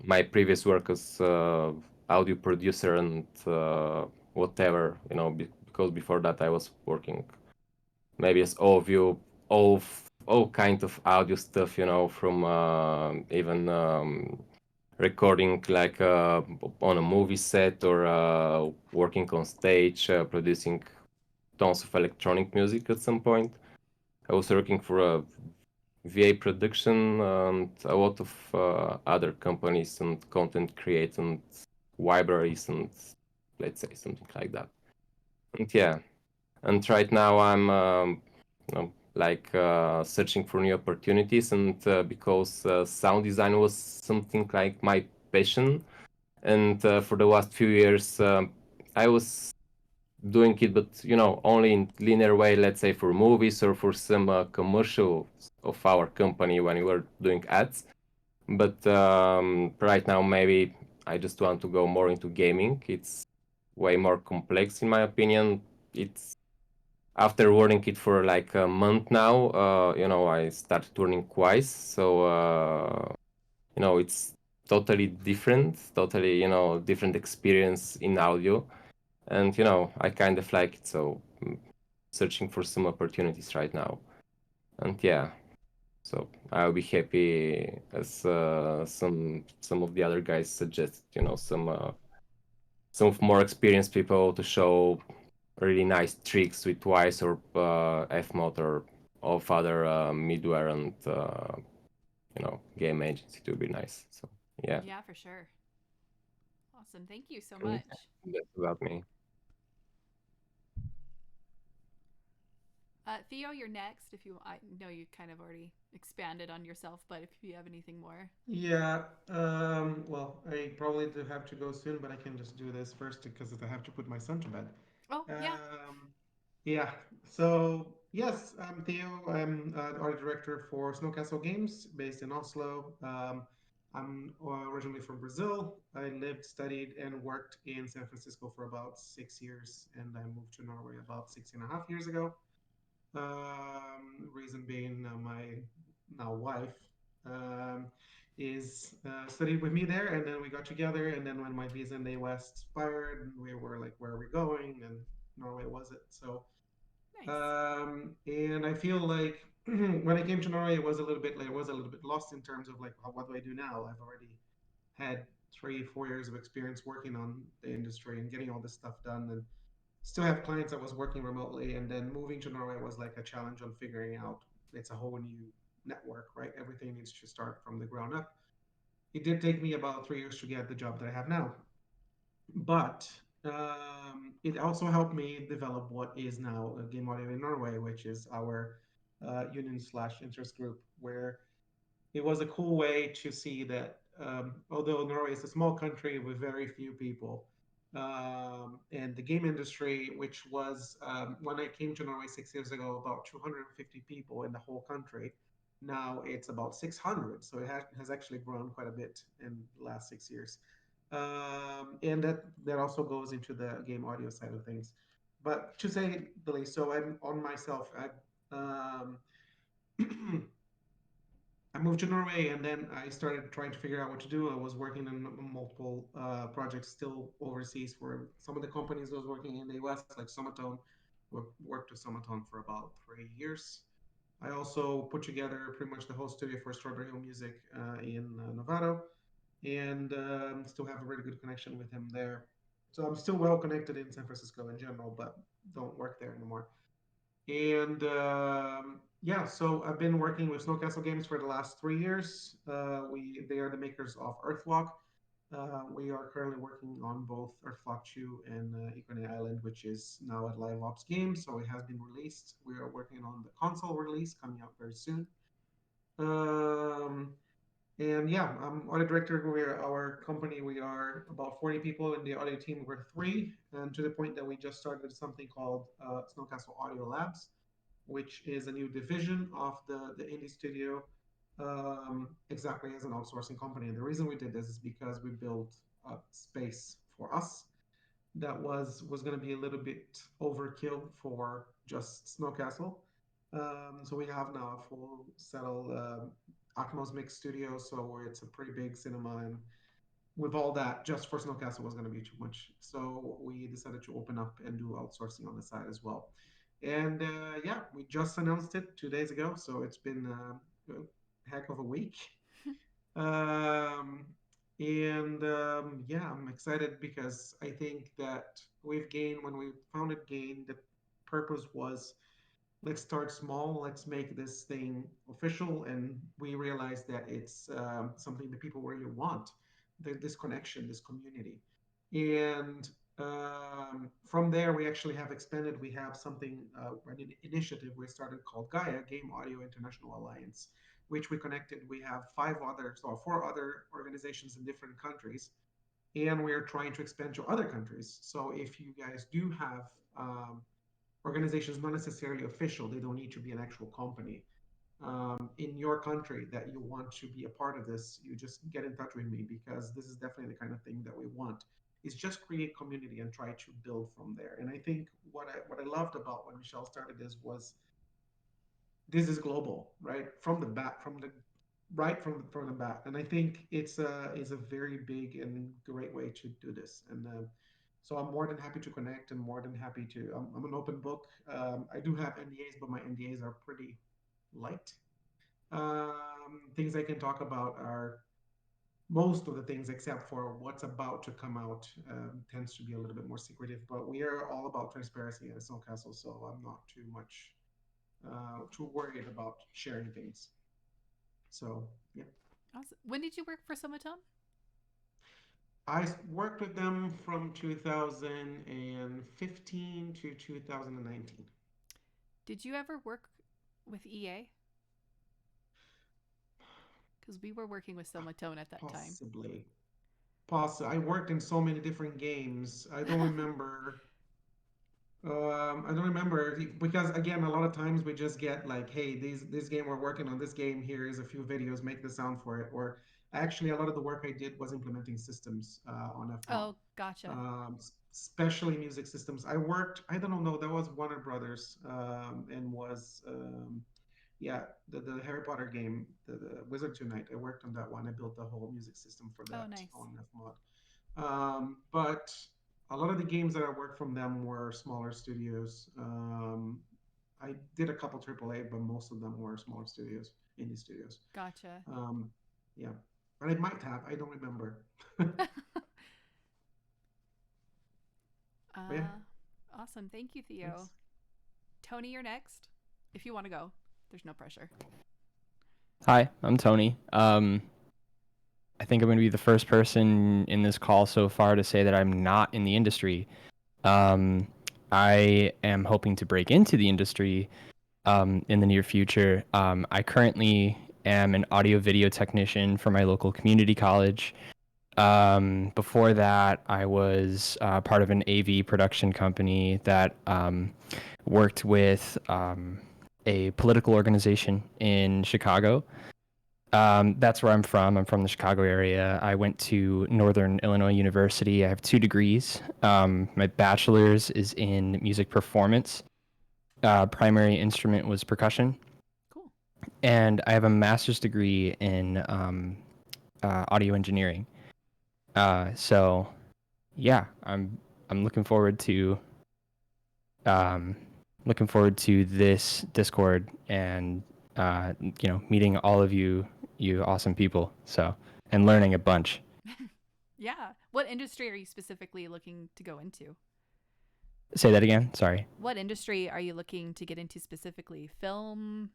my previous work as audio producer and whatever, because before that I was working maybe as overview all kind of audio stuff, from even recording like on a movie set or working on stage, producing tons of electronic music at some point. I was working for a VA production and a lot of other companies and content create and libraries and let's say something like that. And yeah, and right now I'm like searching for new opportunities, and because sound design was something like my passion, and for the last few years I was doing it, but only in linear way, let's say for movies or for some commercials of our company when we were doing ads. But right now maybe I just want to go more into gaming. It's way more complex in my opinion. It's after learning it for like a month now, I started learning twice, so it's totally different, totally different experience in audio, and I kind of like it, so searching for some opportunities right now. And yeah, so I'll be happy as some of the other guys suggest, some of more experienced people to show really nice tricks with Wise or Fmod or of other midware and game agents. It would be nice. So yeah. Yeah, for sure. Awesome. Thank you so much. That's about me. Theo, you're next. If you, I know you kind of already expanded on yourself, but if you have anything more. Yeah, well, I probably do have to go soon, but I can just do this first because I have to put my son to bed. Oh, yeah. Yeah, so yes, I'm Theo. I'm art director for Snowcastle Games based in Oslo. I'm originally from Brazil. I lived, studied, and worked in San Francisco for about 6 years, and I moved to Norway about 6.5 years ago. Reason being, my now wife um, is studied with me there, and then we got together. And then when my visa in the US expired, we were like, "Where are we going?" And Norway was it. So, Nice. and I feel like when I came to Norway, it was a little bit like, it was a little bit lost in terms of like, what do I do now? I've already had 3 4 years of experience working on the industry and getting all this stuff done, and still have clients that was working remotely. And then moving to Norway was like a challenge on figuring out it's a whole new network, right? Everything needs to start from the ground up. It did take me about 3 years to get the job that I have now, but it also helped me develop what is now Game Audio in Norway, which is our union slash interest group, where it was a cool way to see that although Norway is a small country with very few people, and the game industry, which was when I came to Norway 6 years ago, about 250 people in the whole country. Now it's about 600, so it has actually grown quite a bit in the last 6 years, and that also goes into the game audio side of things. But to say the least, so I'm on myself. I I moved to Norway, and then I started trying to figure out what to do. I was working on multiple projects still overseas for some of the companies I was working in the US, like Somatone. Worked with Somatone for about 3 years. I also put together pretty much the whole studio for Strawberry Hill Music in Novato, and still have a really good connection with him there. So I'm still well connected in San Francisco in general, but don't work there anymore. And yeah, so I've been working with Snowcastle Games for the last 3 years. They are the makers of Earthlock. We are currently working on both Earthlock 2 and Ikone Island, which is now at Live Ops Games, so it has been released. We are working on the console release coming out very soon. Um, and yeah, I'm audio director. Our company. We are about 40 people in the audio team. We're three, and to the point that we just started something called Snowcastle Audio Labs, which is a new division of the indie studio, exactly as an outsourcing company. And the reason we did this is because we built a space for us that was going to be a little bit overkill for just Snowcastle. So we have now a full settled Atmos Mix studio, so it's a pretty big cinema, and with all that, just for Snowcastle was going to be too much. So we decided to open up and do outsourcing on the side as well. And yeah, we just announced it 2 days ago, so it's been a heck of a week. Um, and yeah, I'm excited because I think that we've gained, when we founded Gain, the purpose was let's start small, let's make this thing official. And we realized that it's something that people really want, this connection, this community. And from there, we actually have expanded. We have something, an initiative we started called Gaia, Game Audio International Alliance, which we connected. We have 4 other organizations in different countries, and we are trying to expand to other countries. So if you guys do have organizations, not necessarily official, they don't need to be an actual company, in your country that you want to be a part of this, you just get in touch with me, because this is definitely the kind of thing that we want, is just create community and try to build from there. And I think what I loved about when Michelle started this was this is global, right? From the bat, from the bat. And I think it's a very big and great way to do this. And so I'm more than happy to connect, and more than happy to. I'm an open book. I do have NDAs, but my NDAs are pretty light. Things I can talk about are most of the things, except for what's about to come out, tends to be a little bit more secretive. But we are all about transparency at Snowcastle, so I'm not too worried about sharing things. So yeah. Awesome. When did you work for Somatone? I worked with them from 2015 to 2019. Did you ever work with EA? Because we were working with Somatone at that time. Possibly. I worked in so many different games. I don't remember. I don't remember, because again, a lot of times we just get like, hey, this game, we're working on this game. Here is a few videos. Make the sound for it. Or actually, a lot of the work I did was implementing systems on FMOD. Oh, gotcha. Especially music systems. I worked. I don't know. That was Warner Brothers, and was yeah, the Harry Potter game, the Wizards Unite. I worked on that one. I built the whole music system for that nice. on FMOD. But a lot of the games that I worked from them were smaller studios. I did a couple AAA, but most of them were smaller studios, indie studios. Gotcha. Yeah, but I might have. I don't remember. Yeah. Awesome. Thank you, Theo. Thanks. Tony, you're next. If you want to go, there's no pressure. Hi, I'm Tony. I think I'm going to be the first person in this call so far to say that I'm not in the industry. I am hoping to break into the industry in the near future. I currently am an audio video technician for my local community college. Before that, I was part of an AV production company that worked with a political organization in Chicago. That's where I'm from. I'm from the Chicago area. I went to Northern Illinois University. I have 2 degrees. My bachelor's is in music performance. Primary instrument was percussion. Cool. and I have a master's degree in audio engineering. So yeah, I'm looking forward to this Discord and meeting all of you awesome people. So, and learning a bunch. Yeah. What industry are you specifically looking to go into? Say that again. Sorry. What industry are you looking to get into specifically? Film?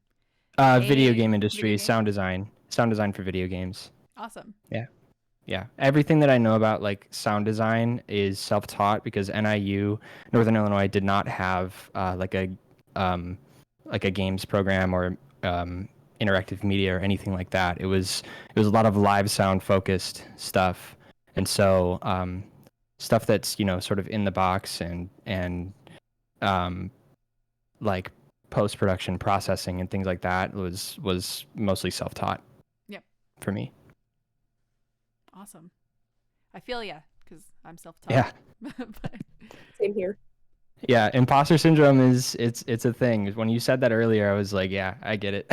Video game industry, video game? sound design for video games. Awesome. Yeah. Everything that I know about like sound design is self-taught because NIU, Northern Illinois, did not have like a games program or interactive media or anything like that. It was a lot of live sound focused stuff, and so stuff that's sort of in the box and like post-production processing and things like that was mostly self-taught. Yep. For me. Awesome. I feel ya because I'm self-taught. Yeah. But... Same here. Yeah, imposter syndrome it's a thing. When you said that earlier, I was like, yeah, I get it.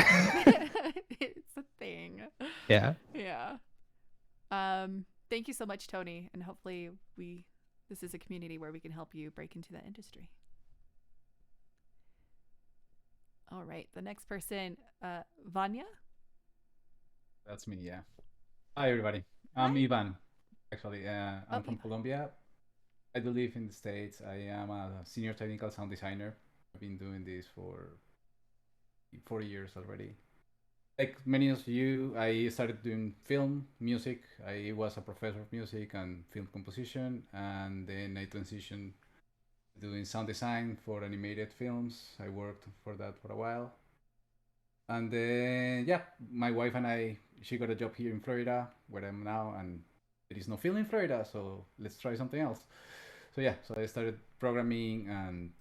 It's a thing. Yeah. Yeah. Thank you so much, Tony, and hopefully this is a community where we can help you break into that industry. All right, the next person, Vanya. That's me, yeah. Hi, everybody. I'm Ivan, actually. I'm from Colombia. I do live in the States. I am a senior technical sound designer. I've been doing this for 4 years already. Like many of you, I started doing film, music. I was a professor of music and film composition, and then I transitioned doing sound design for animated films. I worked for that for a while. And then, yeah, my wife and I, she got a job here in Florida, where I'm now, and there is no film in Florida, so let's try something else. So yeah, so I started programming and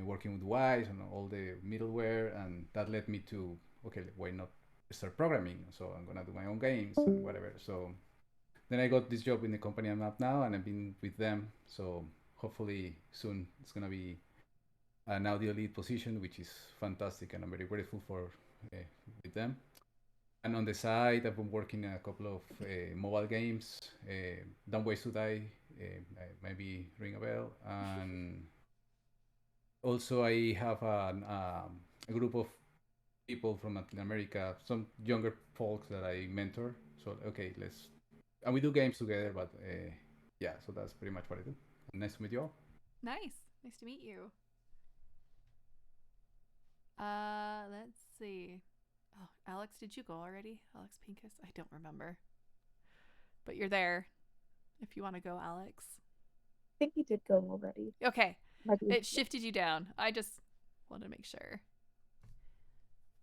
working with Wise and all the middleware, and that led me to, okay, why not start programming? So I'm gonna do my own games and whatever. So then I got this job in the company I'm at now, and I've been with them. So hopefully soon it's gonna be an audio lead position, which is fantastic, and I'm very grateful for with them. And on the side, I've been working a couple of mobile games. Dumb Ways to Die, maybe ring a bell. And also, I have a group of people from Latin America, some younger folks that I mentor. So okay, and we do games together. But yeah, so that's pretty much what I do. Nice to meet you all. Nice to meet you. Let's see. Oh, Alex, did you go already? Alex Pincus? I don't remember. But you're there. If you want to go, Alex. I think you did go already. Okay. It shifted you down. I just want to make sure.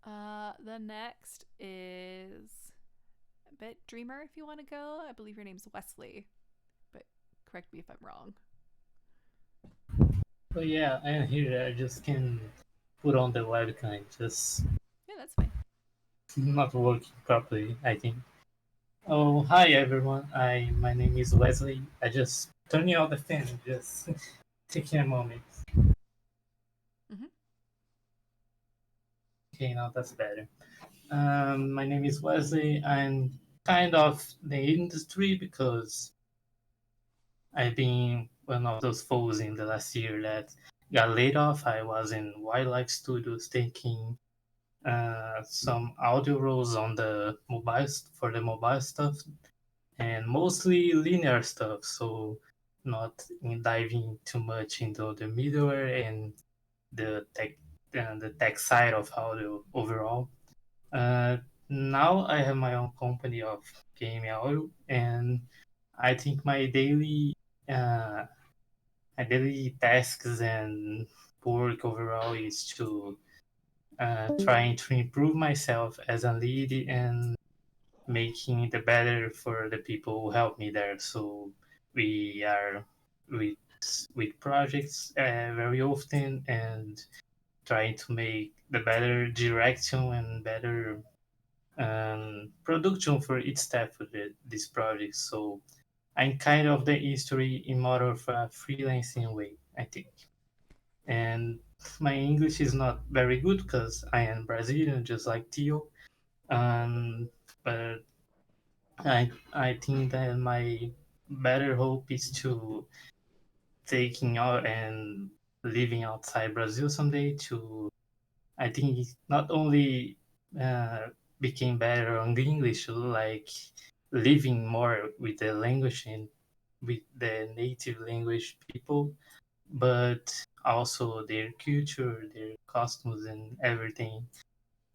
The next is Bet Dreamer, if you want to go. I believe your name's Wesley. But correct me if I'm wrong. But yeah, I am here. I just can put on the webcam. Yeah, that's fine. Not working properly, I think. Oh, hi everyone. My name is Wesley. I just turning out the fan. Just taking a moment. Okay, now that's better. My name is Wesley. I'm kind of the industry because I've been one of those folks in the last year that got laid off. I was in Wildlife Studios taking some audio roles on the mobile stuff, and mostly linear stuff. So not diving too much into the middleware and the tech side of audio overall. Now I have my own company of gaming audio, and I think my daily tasks and work overall is to trying to improve myself as a lead and making the better for the people who help me there. So we are with projects very often and trying to make the better direction and better production for each step of this project. So I'm kind of the history in more of a freelancing way, I think. And my English is not very good because I am Brazilian, just like Tio. But I think that my better hope is to taking out and living outside Brazil someday. To I think not only became better on the English, like living more with the language and with the native language people, but also their culture, their costumes, and everything.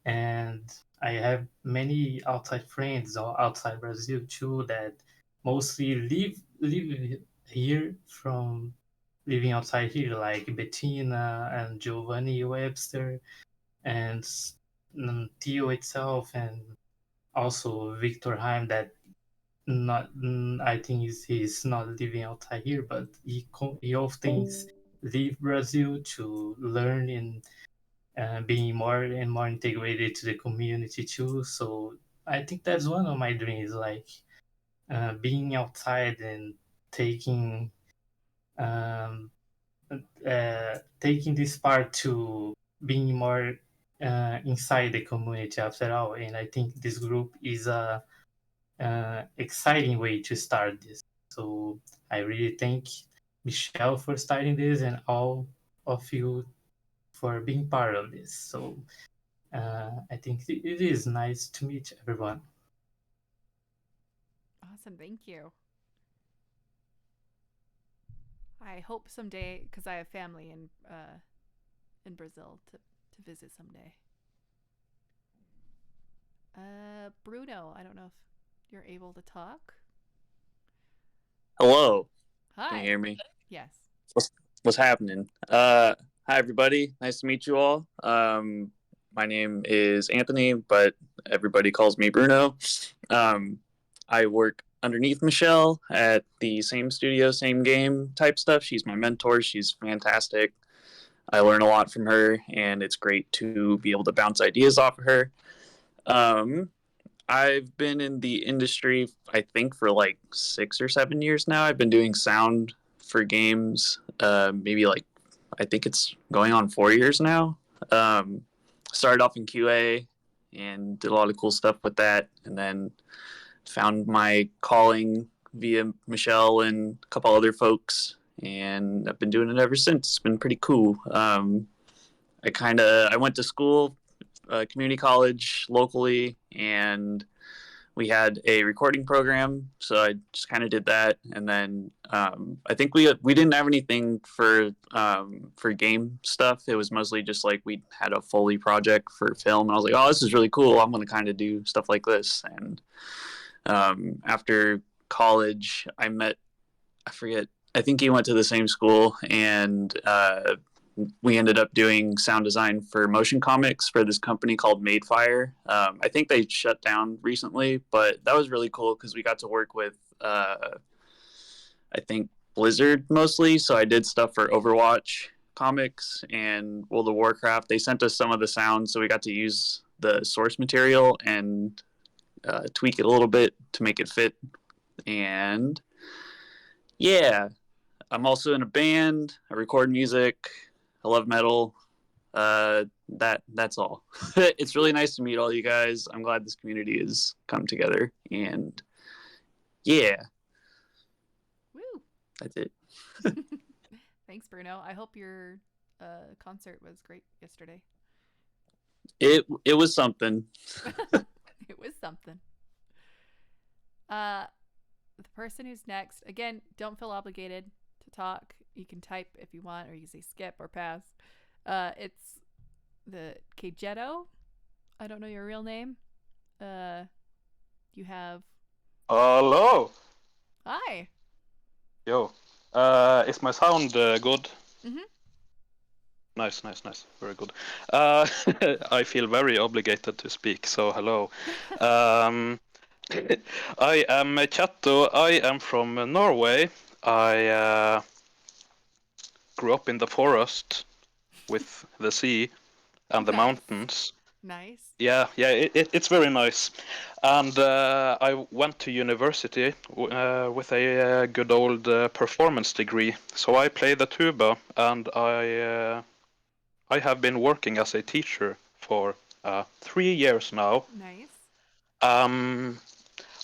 And I have many outside friends or outside Brazil too that mostly live here from living outside here, like Bettina and Giovanni Webster and Tio itself, and also Victor Heim that not I think he's not living outside here, but he often leave Brazil to learn and being more and more integrated to the community too. So I think that's one of my dreams, like being outside and taking um, taking this part to being more inside the community after all. And I think this group is a exciting way to start this. So I really thank Michelle for starting this and all of you for being part of this. So I think it is nice to meet everyone. Awesome, thank you. I hope someday, because I have family in Brazil to visit someday. Bruno, I don't know if you're able to talk. Hello. Hi. Can you hear me? Yes. What's happening? Hi everybody. Nice to meet you all. My name is Anthony, but everybody calls me Bruno. I work underneath Michelle at the same studio, same game type stuff. She's my mentor. She's fantastic. I learn a lot from her, and it's great to be able to bounce ideas off of her. I've been in the industry, I think, for like 6 or 7 years now. I've been doing sound for games, maybe like, I think it's going on 4 years now. Started off in QA and did a lot of cool stuff with that, and then found my calling via Michelle and a couple other folks, and I've been doing it ever since. It's been pretty cool. I went to school, community college locally, and we had a recording program, so I just kind of did that. And then I think we didn't have anything for game stuff. It was mostly just like we had a Foley project for film, and I was like, oh, this is really cool. I'm going to kind of do stuff like this. And after college, I think he went to the same school, and we ended up doing sound design for motion comics for this company called Madefire. I think they shut down recently, but that was really cool because we got to work with, I think, Blizzard mostly. So I did stuff for Overwatch comics and World of Warcraft. They sent us some of the sounds, so we got to use the source material and tweak it a little bit to make it fit. And yeah, I'm also in a band. I record music. I love metal. That's all. It's really nice to meet all you guys. I'm glad this community has come together, and yeah. Woo. That's it. Thanks, Bruno. I hope your concert was great yesterday. It was something. It was something. The person who's next, again, don't feel obligated to talk. You can type if you want, or you can say skip or pass. It's the Kejeto. I don't know your real name. You have. Hello. Hi. Yo. Is my sound good? Mhm. Nice. Very good. I feel very obligated to speak, so hello. I am Chato. I am from Norway. I grew up in the forest with the sea and the mountains. Nice. Yeah, it's very nice. And I went to university with a good old performance degree. So I play the tuba, and I I have been working as a teacher for 3 years now. Nice.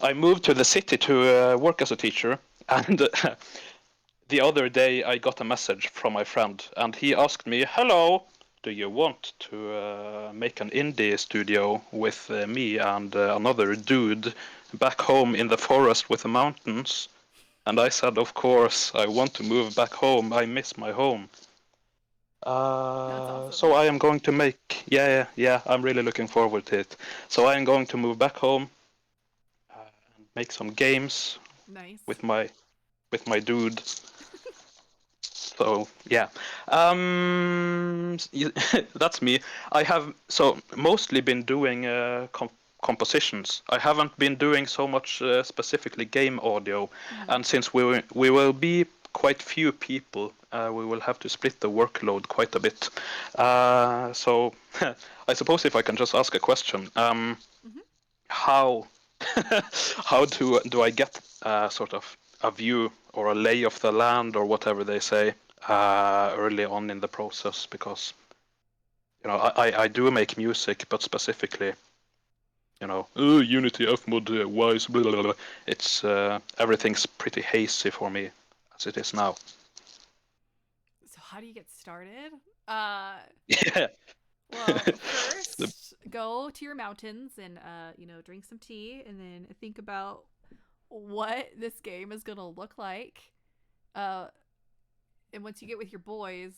I moved to the city to work as a teacher, and the other day I got a message from my friend, and he asked me, "Hello, do you want to make an indie studio with me and another dude back home in the forest with the mountains?" And I said, "Of course, I want to move back home. I miss my home." Awesome. So I am going to make, yeah, I'm really looking forward to it. So I am going to move back home and make some games Nice. with my dude. So yeah, that's me. I have mostly been doing compositions. I haven't been doing so much specifically game audio, and since we will be quite few people, we will have to split the workload quite a bit. So I suppose if I can just ask a question, how how do I get sort of a view or a lay of the land or whatever they say early on in the process? Because I do make music, but specifically Unity, Fmod, Wise, blah, blah, blah. It's everything's pretty hazy for me as it is now. So how do you get started? Yeah. Well, first go to your mountains and drink some tea, and then think about what this game is gonna look like. And once you get with your boys,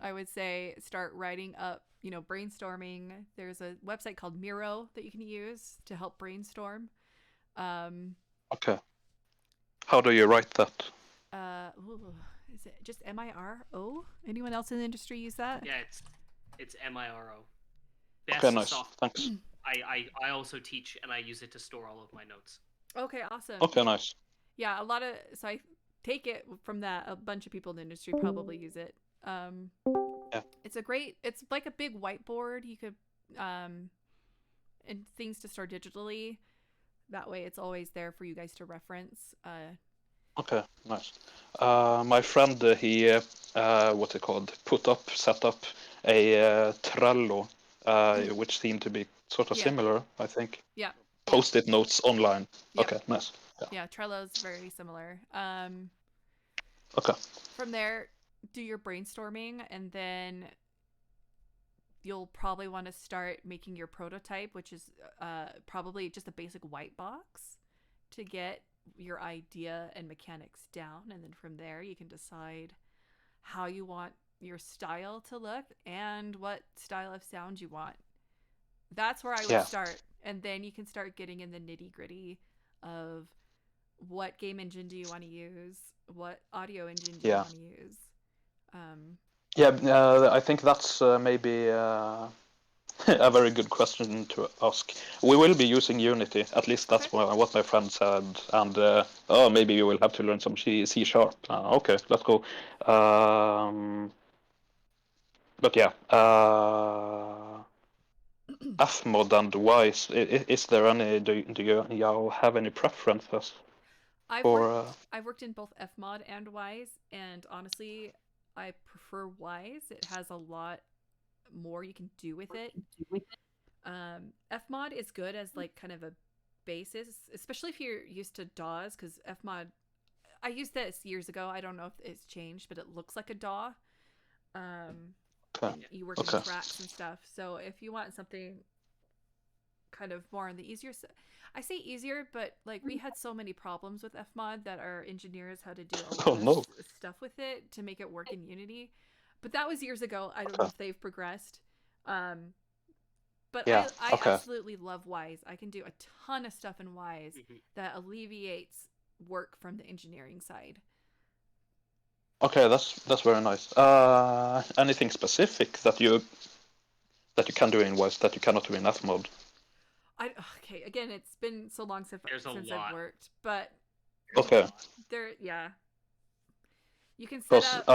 I would say start writing up, brainstorming. There's a website called Miro that you can use to help brainstorm. Okay. How do you write that? Is it just MIRO? Anyone else in the industry use that? Yeah, it's MIRO. Okay, nice. Thanks. I also teach and I use it to store all of my notes. Okay, awesome. Okay, nice. Yeah, so I take it from that. A bunch of people in the industry probably use it. Yeah. It's like a big whiteboard. You could, and things to store digitally. That way it's always there for you guys to reference. Okay, nice. My friend, he what's it called? Set up a Trello, which seemed to be sort of similar, I think. Yeah. Post-it notes online. Yep. Okay, nice. Yeah, Trello's very similar. Okay. From there, do your brainstorming, and then you'll probably want to start making your prototype, which is probably just a basic white box to get your idea and mechanics down, and then from there you can decide how you want your style to look and what style of sound you want. That's where I would start, and then you can start getting in the nitty-gritty of what game engine do you want to use, what audio engine do you want to use. I think that's maybe a very good question to ask. We will be using Unity, at least that's what my friend said, and maybe you will have to learn some C#. Okay, let's go. But yeah, Fmod and Wise, is there any, do y'all have any preferences? I've worked in both Fmod and Wise, and honestly, I prefer Wise. It has a lot more you can do with it. Fmod is good as like kind of a basis, especially if you're used to DAWs, because Fmod, I used this years ago. I don't know if it's changed, but it looks like a DAW. You work in tracks and stuff. So if you want something kind of more on the easier side, I say easier, but like we had so many problems with Fmod that our engineers had to do a lot of stuff with it to make it work in Unity. But that was years ago. I don't know if they've progressed. But I absolutely love Wise. I can do a ton of stuff in Wise that alleviates work from the engineering side. Okay, that's very nice. Anything specific that you can do in Wise that you cannot do in Fmod? Okay, again, it's been so long since I've worked, but there, you can set up.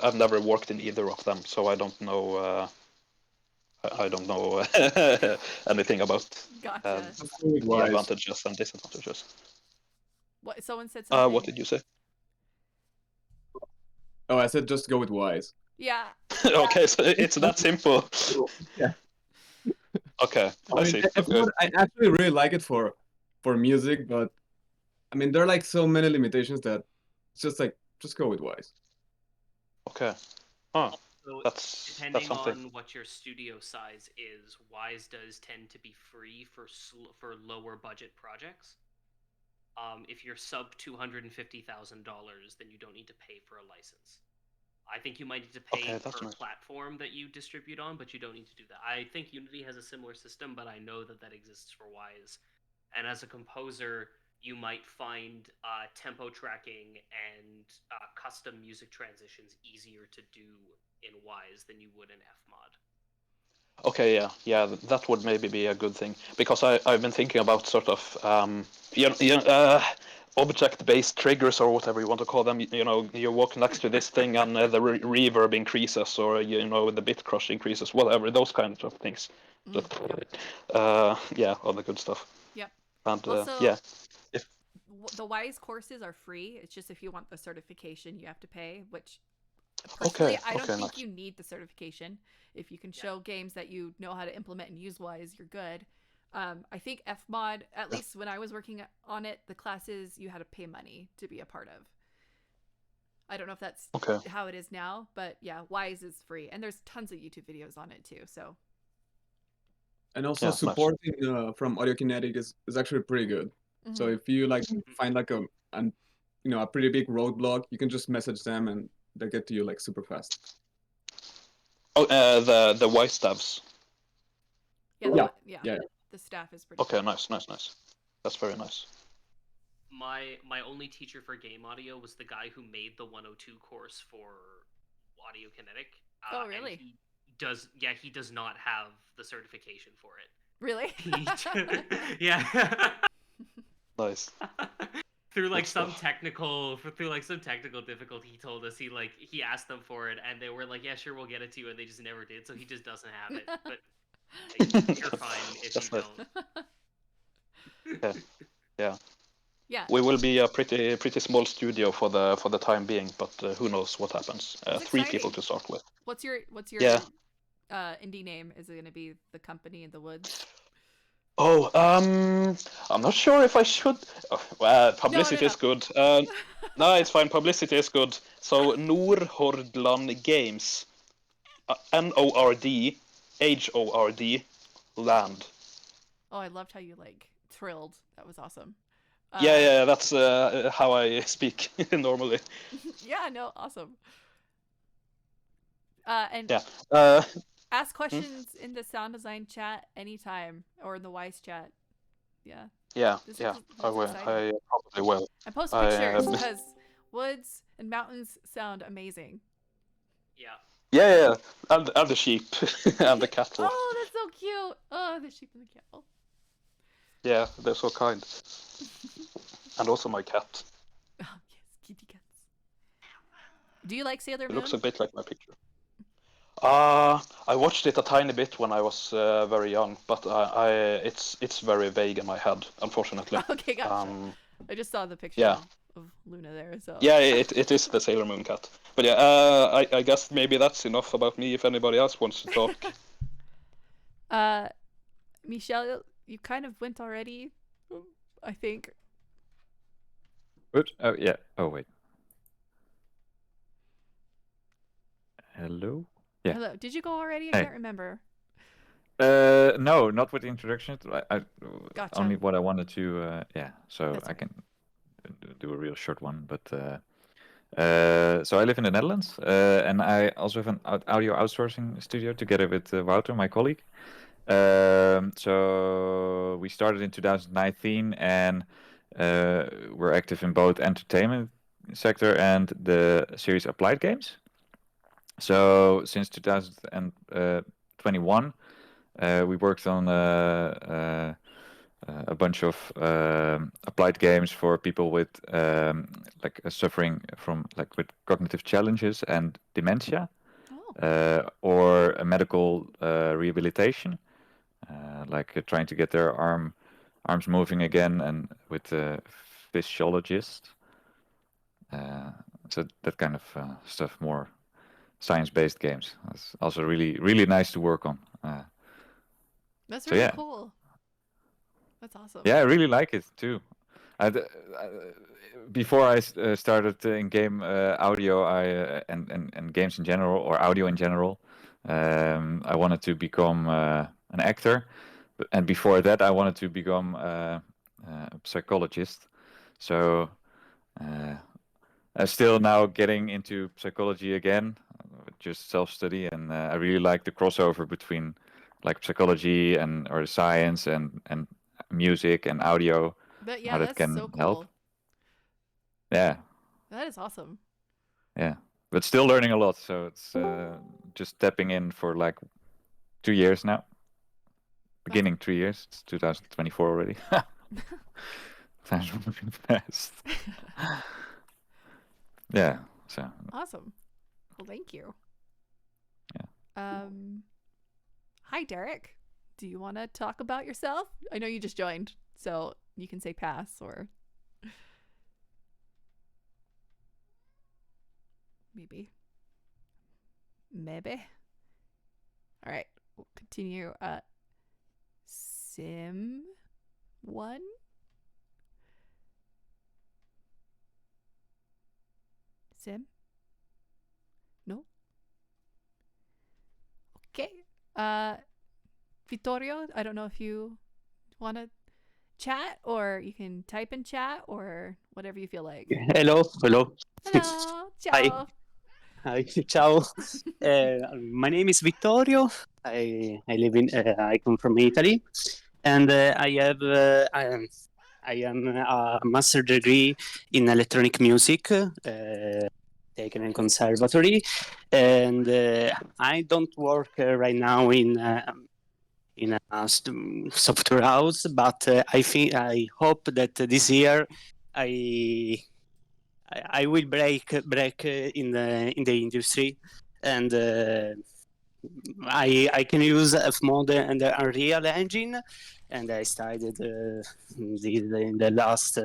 I've never worked in either of them, so I don't know. I don't know anything about the advantages and disadvantages. What? Someone said something. What did you say? Oh, I said just go with Wise. Yeah. Okay, so it's that simple. Yeah. Okay, I see. Okay. I actually really like it for music, but I mean there are like so many limitations that it's just like just go with Wise. Okay. Oh, So that's depending something. on what your studio size is, Wise does tend to be free for lower budget projects. If you're sub $250,000, then you don't need to pay for a license. I think you might need to pay Okay, that's per nice. platform that you distribute on, but you don't need to do that. I think Unity has a similar system, but I know that exists for Wise. And as a composer, you might find tempo tracking and custom music transitions easier to do in Wise than you would in Fmod. Okay, yeah, that would maybe be a good thing, because I've been thinking about sort of object-based triggers, or whatever you want to call them. You know, you walk next to this thing and the reverb increases, or the bit crush increases, whatever, those kinds of things. Yeah, all the good stuff. Yep. And Also, yeah, the Wise courses are free. It's just if you want the certification, you have to pay, which personally, I don't think nice. you need the certification. If you can show games that you know how to implement and use Wise, you're good. I think Fmod, at least when I was working on it, the classes you had to pay money to be a part of. I don't know if that's how it is now, but yeah, Wise is free, and there's tons of YouTube videos on it too. So. And also supporting from Audiokinetic is actually pretty good. So if you like find like a pretty big roadblock, you can just message them and they get to you like super fast. Oh, the Wise staffs. Yeah. The staff is pretty. Okay, nice. That's very nice. My only teacher for game audio was the guy who made the 102 course for Audiokinetic. Oh, really? He does not have the certification for it. Really? Yeah. Nice. Through some technical difficulty, he told us he asked them for it, and they were like, "Yeah, sure, we'll get it to you," and they just never did. So he just doesn't have it. But you're fine if you don't. Yeah. Yeah. We will be a pretty small studio for the time being, but who knows what happens? 3 people to start with. What's your indie name? Is it going to be The Company in the Woods? Oh, I'm not sure if I should. Publicity is good. No, it's fine. Publicity is good. So Nordhordland Games, NORD, HORD, land. Oh, I loved how you thrilled. That was awesome. Yeah, that's how I speak normally. Yeah, no, awesome. And yeah. Ask questions in the sound design chat anytime, or in the Wise chat. Yeah. Yeah, I will. I probably will. And post pictures, because woods and mountains sound amazing. Yeah. Yeah, and the sheep and the cattle. Oh, that's so cute. Oh, the sheep and the cattle. Yeah, they're so kind. And also my cat. Oh, yes, kitty cats. Do you like Sailor Moon? It looks a bit like my picture. I watched it a tiny bit when I was very young, but it's very vague in my head, unfortunately. Okay, gotcha. I just saw the picture of Luna there, so. Yeah, it is the Sailor Moon cat. But yeah, I guess maybe that's enough about me if anybody else wants to talk. Michelle, you kind of went already, I think. Oops. Oh, yeah. Oh, wait. Hello? Yeah. Hello. Did you go already? I can't remember. No, not with the introduction. I Gotcha. Only what I wanted to, so that's I can do a real short one. But so I live in the Netherlands, and I also have an audio outsourcing studio together with Wouter, my colleague. So we started in 2019, and we're active in both entertainment sector and the series Applied Games. So since 2021, we worked on a bunch of applied games for people with suffering from with cognitive challenges and dementia, or a medical rehabilitation, trying to get their arms moving again, and with a physiologist. So that kind of stuff more science-based games. That's also really nice to work on. That's So really yeah. cool. That's awesome. Yeah, I really like it too. Before I started in game audio, and games in general, or audio in general, I wanted to become an actor, and before that, I wanted to become a psychologist. So I'm still now getting into psychology again, just self-study, and I really like the crossover between like psychology or science and music and audio. But yeah, how that that's can so cool. help. Yeah. That is awesome. Yeah, but still learning a lot. So it's just stepping in for like 2 years now. Beginning 3 years. It's 2024 already. Time's moving fast. Yeah. So. Awesome. Well, thank you. Yeah. Hi, Derek. Do you want to talk about yourself? I know you just joined, so you can say pass or maybe. All right, we'll continue. Sim 1. Sim? No? Okay. Vittorio, I don't know if you want to chat, or you can type in chat, or whatever you feel like. Hello. Hello. Hi. Ciao. Hi. Ciao. My name is Vittorio. I live in. I come from Italy, and I have. I am a master degree in electronic music, taken in conservatory, and I don't work right now in a software house, but I hope that this year I will break in the industry, and I can use Fmod and the Unreal Engine, and I started in the last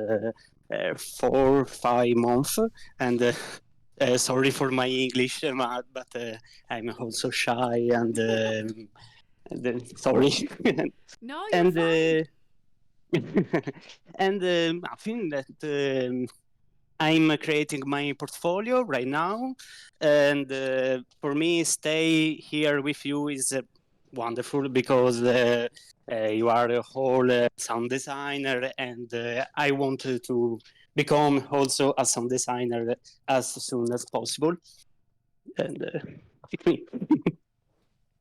4-5 months, and sorry for my English, but I'm also shy and sorry. No, you're and fine. and I think that I'm creating my portfolio right now, and for me, stay here with you is wonderful because you are a whole sound designer, and I want to become also a sound designer as soon as possible. And pick me.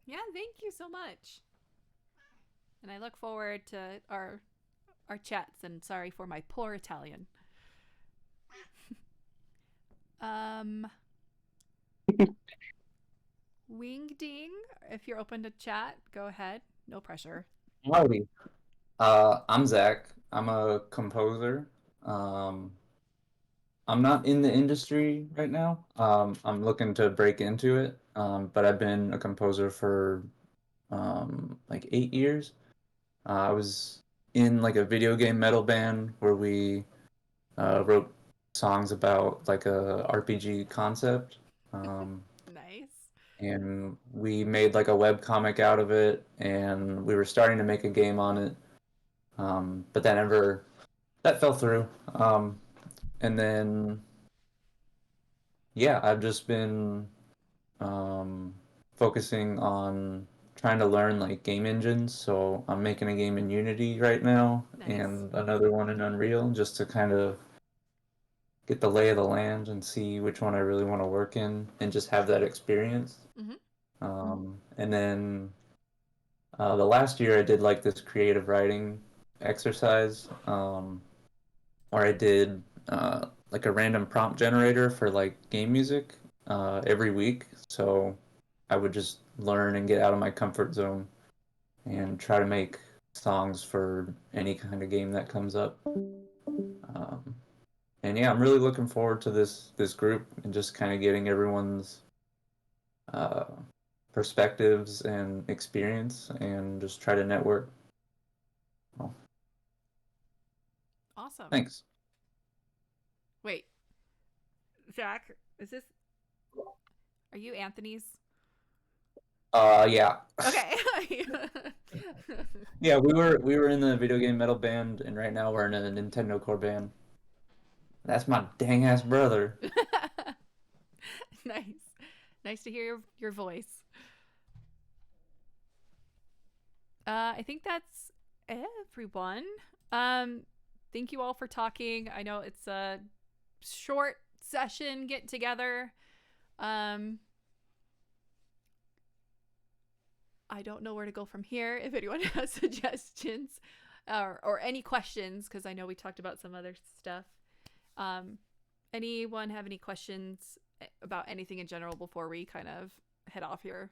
Yeah, thank you so much. And I look forward to our chats, and sorry for my poor Italian. Wing Ding, if you're open to chat, go ahead. No pressure. Howdy. I'm Zach. I'm a composer. I'm not in the industry right now. I'm looking to break into it. But I've been a composer for like 8 years. I was in like a video game metal band where we wrote songs about like a RPG concept. Nice. And we made like a web comic out of it, and we were starting to make a game on it. But that fell through. And then yeah, I've just been focusing on trying to learn like game engines. So I'm making a game in Unity right now. Nice. And another one in Unreal, just to kind of get the lay of the land and see which one I really want to work in and just have that experience. And then the last year I did like this creative writing exercise where I did like a random prompt generator for like game music every week. So I would just learn and get out of my comfort zone and try to make songs for any kind of game that comes up. And yeah, I'm really looking forward to this group and just kind of getting everyone's perspectives and experience and just try to network. Well, Awesome. thanks. Wait, Zach, Are you Anthony's? Yeah. Okay. Yeah, we were in the video game metal band, and right now we're in a Nintendo core band. That's my dang ass brother. Nice. Nice to hear your voice. I think that's everyone. Thank you all for talking. I know it's a short session get together. I don't know where to go from here. If anyone has suggestions or any questions, because I know we talked about some other stuff. Anyone have any questions about anything in general before we kind of head off here?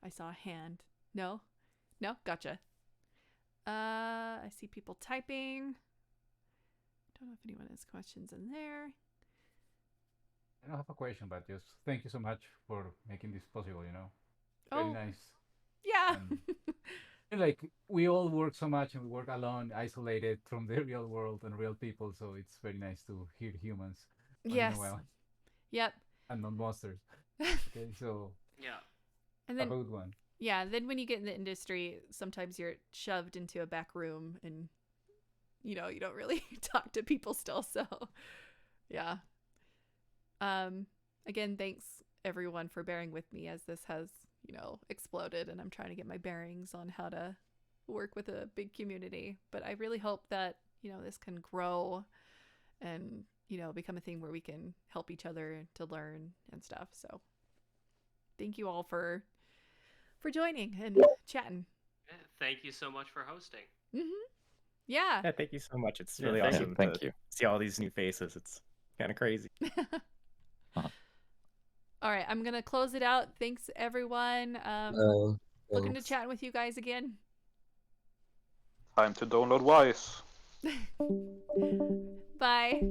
I saw a hand. No? No? Gotcha. I see people typing. Don't know if anyone has questions in there. I don't have a question, but just thank you so much for making this possible, you know? Very nice. Yeah. And like, we all work so much and we work alone, isolated from the real world and real people, so it's very nice to hear humans. Yes. Yep. And not monsters. Okay, so... Yeah. And then, have a good one. Yeah, then when you get in the industry, sometimes you're shoved into a back room and, you know, you don't really talk to people still, so... Yeah. Again, thanks everyone for bearing with me as this has, you know, exploded and I'm trying to get my bearings on how to work with a big community. But I really hope that, you know, this can grow and, you know, become a thing where we can help each other to learn and stuff. So thank you all for joining and chatting. Yeah, thank you so much for hosting. Yeah. Yeah, thank you so much. It's really awesome to see all these new faces. It's kind of crazy. All right, I'm gonna close it out. Thanks everyone. Looking to chat with you guys again. Time to download Wise. Bye.